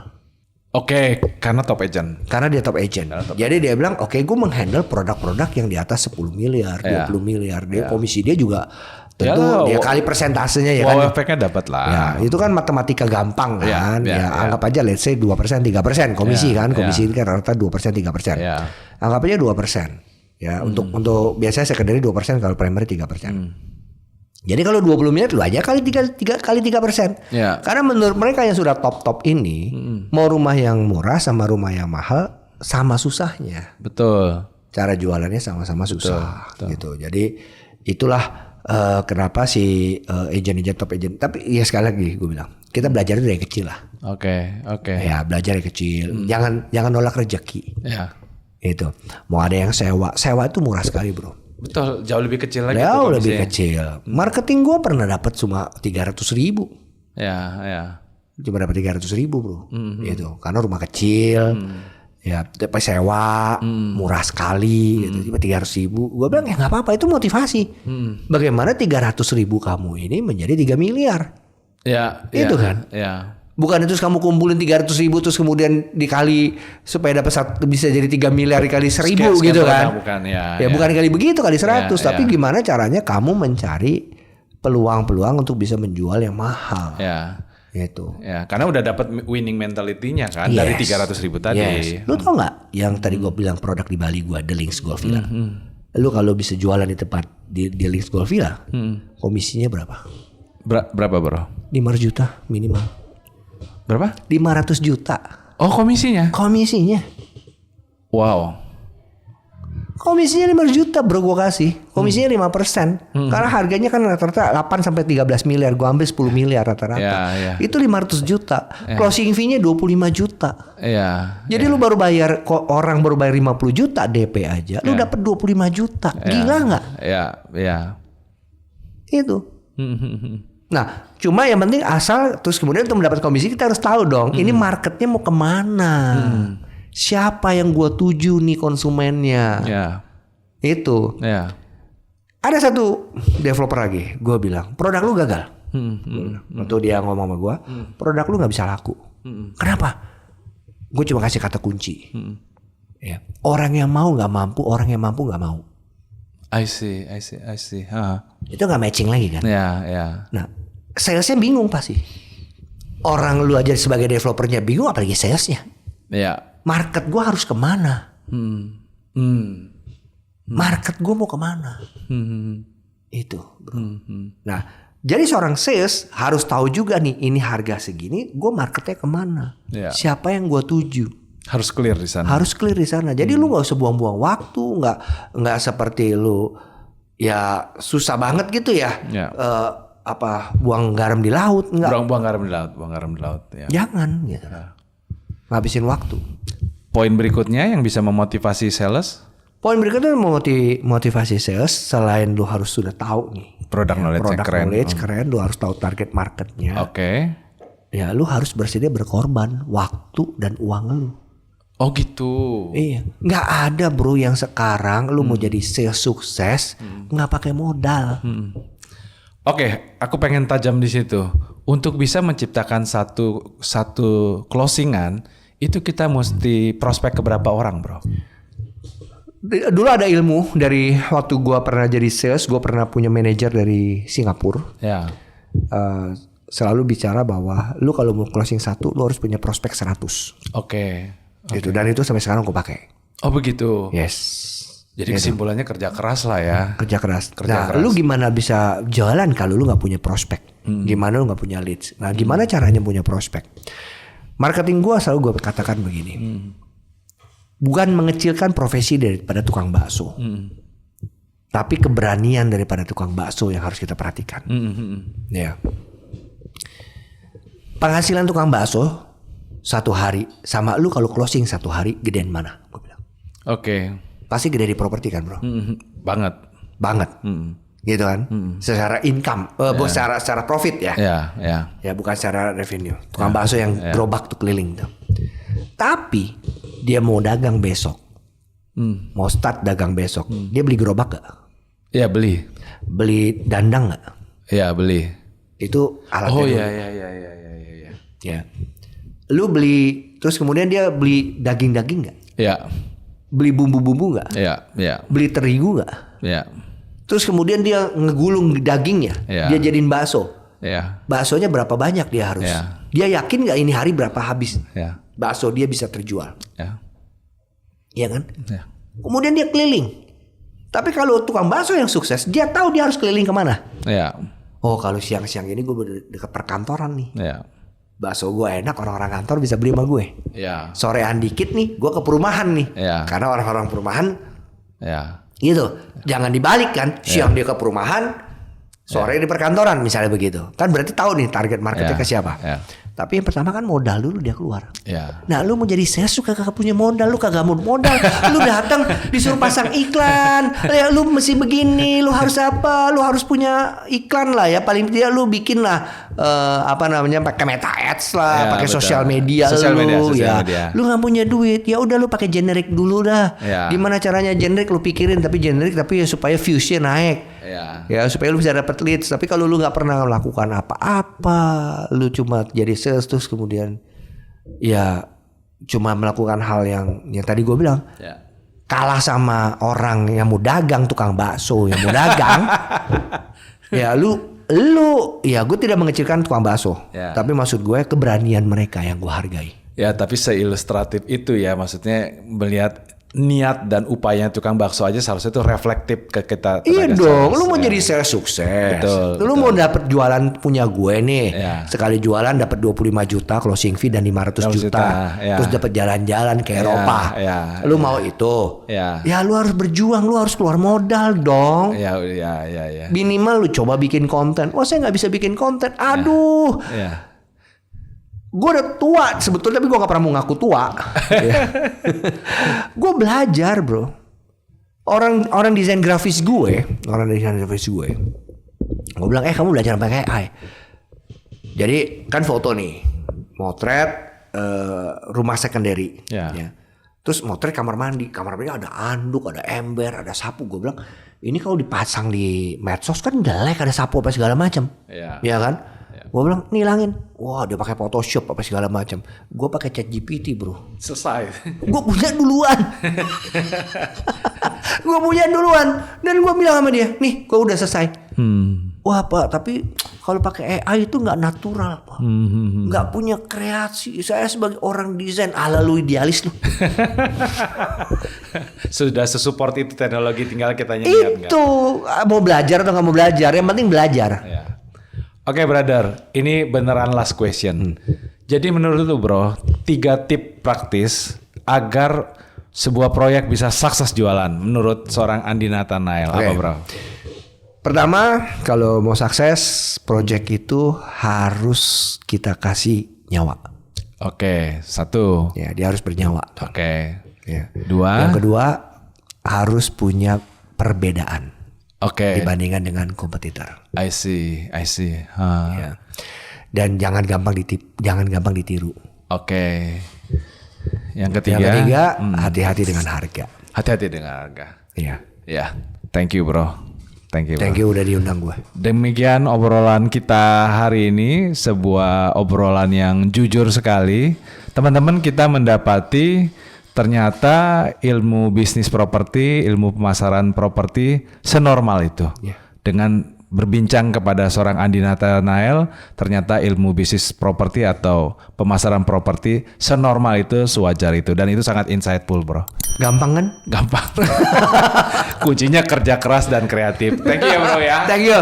Karena top agent. Karena dia top agent. Jadi dia bilang, gue menghandle produk-produk yang di atas 10 miliar, 20 miliar. Dia komisi dia juga tentu dia kali persentasenya ya kan. Wow efeknya dapat lah. Ya, itu kan matematika gampang kan. Anggap aja let's say 2%, 3% komisi kan. Komisi ini kan rata 2%, 3%. Anggap aja 2%. Ya, untuk biasanya secondary 2%, kalau primary 3%. Jadi kalau 20 miliar lu aja kali 3%. Karena menurut mereka yang sudah top ini, mau rumah yang murah sama rumah yang mahal sama susahnya. Betul. Cara jualannya sama-sama susah. Betul. Gitu. Jadi itulah kenapa si agent top agent. Tapi ya sekali lagi gue bilang, kita belajar dari kecil lah. Oke. Ya belajar dari kecil. Jangan nolak rezeki. Itu. Mau ada yang sewa itu murah sekali bro. Betul, jauh lebih kecil lagi. Jauh lebih kecil. Marketing gue pernah dapat cuma 300.000. Ya. Cuma dapat 300.000 bro. Gitu. Karena rumah kecil. Ya, tapi sewa murah sekali. Gitu. Cuma 300.000. Gue bilang ya nggak apa-apa, itu motivasi. Bagaimana 300.000 kamu ini menjadi 3 miliar? Ya. Itu kan. Ya. Bukan terus kamu kumpulin 300.000 terus kemudian dikali supaya dapat bisa jadi 3 miliar dikali 1.000 gitu kan. Bukan Bukan kali begitu kali 100, tapi ya. gimana caranya kamu mencari peluang-peluang untuk bisa menjual yang mahal. Ya. Gitu. Ya, karena udah dapat winning mentality-nya kan dari 300.000 tadi. Yes. Lu tau nggak yang tadi gue bilang produk di Bali gue, The Links Golf Villa. Lu kalau bisa jualan di tempat di Links Golf Villa, komisinya berapa? Berapa bro? 500 juta minimal. Berapa? 500 juta. Oh komisinya? Komisinya. Wow. Komisinya 5 juta bro gue kasih. Komisinya 5%. Karena harganya kan rata-rata 8 sampai 13 miliar. Gue ambil 10 miliar rata-rata. Ya. Itu 500 juta. Closing fee-nya 25 juta. Iya. Jadi lu baru bayar, orang baru bayar 50 juta DP aja. Lu dapat 25 juta. Gila nggak? Iya. Itu. Nah, cuma yang penting asal terus kemudian untuk mendapat komisi kita harus tahu dong. Ini marketnya mau kemana? Siapa yang gua tuju nih konsumennya? Ya. Itu. Ya. Ada satu developer lagi, gue bilang produk lu gagal. Waktu dia ngomong sama gue, produk lu nggak bisa laku. Kenapa? Gue cuma kasih kata kunci. Ya. Orang yang mau nggak mampu, orang yang mampu nggak mau. I see. Itu nggak matching lagi kan? Ya. Nah, salesnya bingung pasti. Orang lu aja sebagai developernya bingung, apalagi salesnya. Ya. Market gue harus kemana? Market gue mau kemana? Itu bro. Nah, jadi seorang sales harus tahu juga nih, ini harga segini, gue marketnya kemana? Ya. Siapa yang gue tuju? Harus clear di sana. Harus clear di sana. Jadi lu nggak usah buang-buang waktu, nggak seperti lu ya susah banget gitu ya. Ya. Buang garam di laut, nggak? Buang garam di laut. Ya. Jangan gitu. Ngabisin waktu. Poin berikutnya yang bisa memotivasi sales. Poin berikutnya motivasi sales, selain lu harus sudah tahu nih Product knowledge keren, lu harus tahu target marketnya. Oke. Ya lu harus bersedia berkorban waktu dan uang lu. Oh gitu. Iya, nggak ada bro yang sekarang lu mau jadi sales sukses nggak pakai modal. Oke, aku pengen tajam di situ. Untuk bisa menciptakan satu closingan, itu kita mesti prospek ke berapa orang, bro? Dulu ada ilmu dari waktu gua pernah jadi sales, gua pernah punya manajer dari Singapura. Ya. Selalu bicara bahwa lu kalau mau closing 1, lu harus punya prospek 100. Oke. Gitu. Dan itu sampai sekarang gua pakai. Oh begitu. Yes. Jadi kesimpulannya kerja keras lah ya. Kerja keras. Lu gimana bisa jalan kalau lu nggak punya prospek? Gimana lu nggak punya leads? Nah, gimana caranya punya prospek? Marketing gua selalu gua katakan begini. Bukan mengecilkan profesi daripada tukang bakso. Tapi keberanian daripada tukang bakso yang harus kita perhatikan. Ya. Penghasilan tukang bakso 1 hari sama lu kalau closing 1 hari gedean mana? Gue bilang. Oke. Pasti gede di properti kan bro? Banget. Gitu kan? Secara income, secara profit ya. Ya bukan secara revenue. Tukang bakso yang gerobak tuh keliling tuh. Tapi dia mau dagang besok, mau start dagang besok, dia beli gerobak gak? Ya beli. Beli dandang gak? Ya beli. Itu alatnya. Oh dulu. Ya. Lu beli, terus kemudian dia beli daging-daging gak? Ya. Beli bumbu-bumbu gak? Ya. Beli terigu gak? Ya. Terus kemudian dia ngegulung dagingnya, dia jadiin bakso. Ya. Baksonya berapa banyak dia harus? Ya. Dia yakin gak ini hari berapa habis? Ya. Bakso dia bisa terjual. Ya. Iya kan? Ya. Kemudian dia keliling. Tapi kalau tukang bakso yang sukses, dia tahu dia harus keliling kemana. Ya. Oh kalau siang-siang ini gue dekat perkantoran nih. Ya. Bakso gue enak, orang-orang kantor bisa beli sama gue. Ya. Sorean dikit nih, gue ke perumahan nih. Ya. Karena orang-orang perumahan, Ya. gitu. Jangan dibalik kan. Siang dia ke perumahan, sore di perkantoran misalnya begitu. Kan berarti tahu nih target marketnya ke siapa. Ya. Tapi yang pertama kan modal dulu dia keluar. Ya. Nah lu mau jadi sales lu kagak punya modal, lu kagak mau modal. Lu datang disuruh pasang iklan, ya lu mesti begini, lu harus apa, lu harus punya iklan lah ya. Paling tidak lu bikin lah pakai meta ads lah, Ya, pakai betul. sosial media Sosial media. Lu nggak punya duit, ya udah lu pakai generik dulu dah. Ya. Gimana caranya generik lu pikirin, tapi generik tapi ya supaya viewsnya naik. Ya supaya lu bisa dapat leads. Tapi kalau lu nggak pernah melakukan apa-apa, lu cuma jadi sales terus kemudian ya cuma melakukan hal yang tadi gue bilang. Ya. Kalah sama orang yang mau dagang, tukang bakso yang mau dagang. Ya lu ya gue tidak mengecilkan tukang bakso. Ya. Tapi maksud gue keberanian mereka yang gue hargai. Ya, tapi seilustratif itu ya, maksudnya melihat niat dan upaya tukang bakso aja seharusnya itu reflektif ke kita. Iya tenaga dong, sales, lu mau ya. jadi sales sukses. Lu betul. mau dapet jualan punya gue nih. Ya. Sekali jualan dapat 25 juta closing fee dan 500 juta. ya. Terus dapat jalan-jalan ke Eropa. ya, Lu mau itu? Ya. Ya lu harus berjuang, lu harus keluar modal dong. Ya. Minimal lu coba bikin konten. Oh saya nggak bisa bikin konten. Aduh. Ya. Gue udah tua sebetulnya, tapi gue gak pernah mau ngaku tua. Gue belajar bro. Orang desain grafis gue, gue bilang kamu belajar pakai AI. Jadi kan foto nih, motret rumah secondary. Ya. Terus motret kamar mandi ada anduk, ada ember, ada sapu. Gue bilang ini kalau dipasang di medsos kan jelek, ada sapu apa segala macam. Ya kan? Gue bilang nilangin. Wah dia pakai Photoshop apa segala macam. Gue pakai ChatGPT bro. Selesai. Gue punya duluan. Dan gue bilang sama dia, nih gue udah selesai. Wah pak, tapi kalau pakai AI itu nggak natural pak. Nggak punya kreasi. Saya sebagai orang desain, ala lu idealis lu. Sudah sesupport itu teknologi, tinggal kita niat. Itu mau belajar atau nggak mau belajar, yang penting belajar. Ya. Oke brother, ini beneran last question. Jadi menurut lu bro, 3 tip praktis agar sebuah proyek bisa sukses jualan menurut seorang Andi Nathanael. Apa bro? Pertama, kalau mau sukses, project itu harus kita kasih nyawa. Oke, 1. Ya, dia harus bernyawa. Oke. Ya. 2. Yang kedua, harus punya perbedaan. Oke. Dibandingkan dengan kompetitor. I see. Ya. Dan jangan gampang ditiru. Oke. Yang ketiga, hati-hati dengan harga. hati-hati dengan harga. Iya. Ya, thank you bro. Thank you udah diundang gue. Demikian obrolan kita hari ini, sebuah obrolan yang jujur sekali. Teman-teman, kita mendapati ternyata ilmu bisnis properti, ilmu pemasaran properti senormal itu. Yeah. Dengan berbincang kepada seorang Andi Nathanael, ternyata ilmu bisnis properti atau pemasaran properti senormal itu, sewajar itu, dan itu sangat insightful bro. Gampang kan? Gampang. Kuncinya kerja keras dan kreatif. Thank you ya bro ya. Thank you.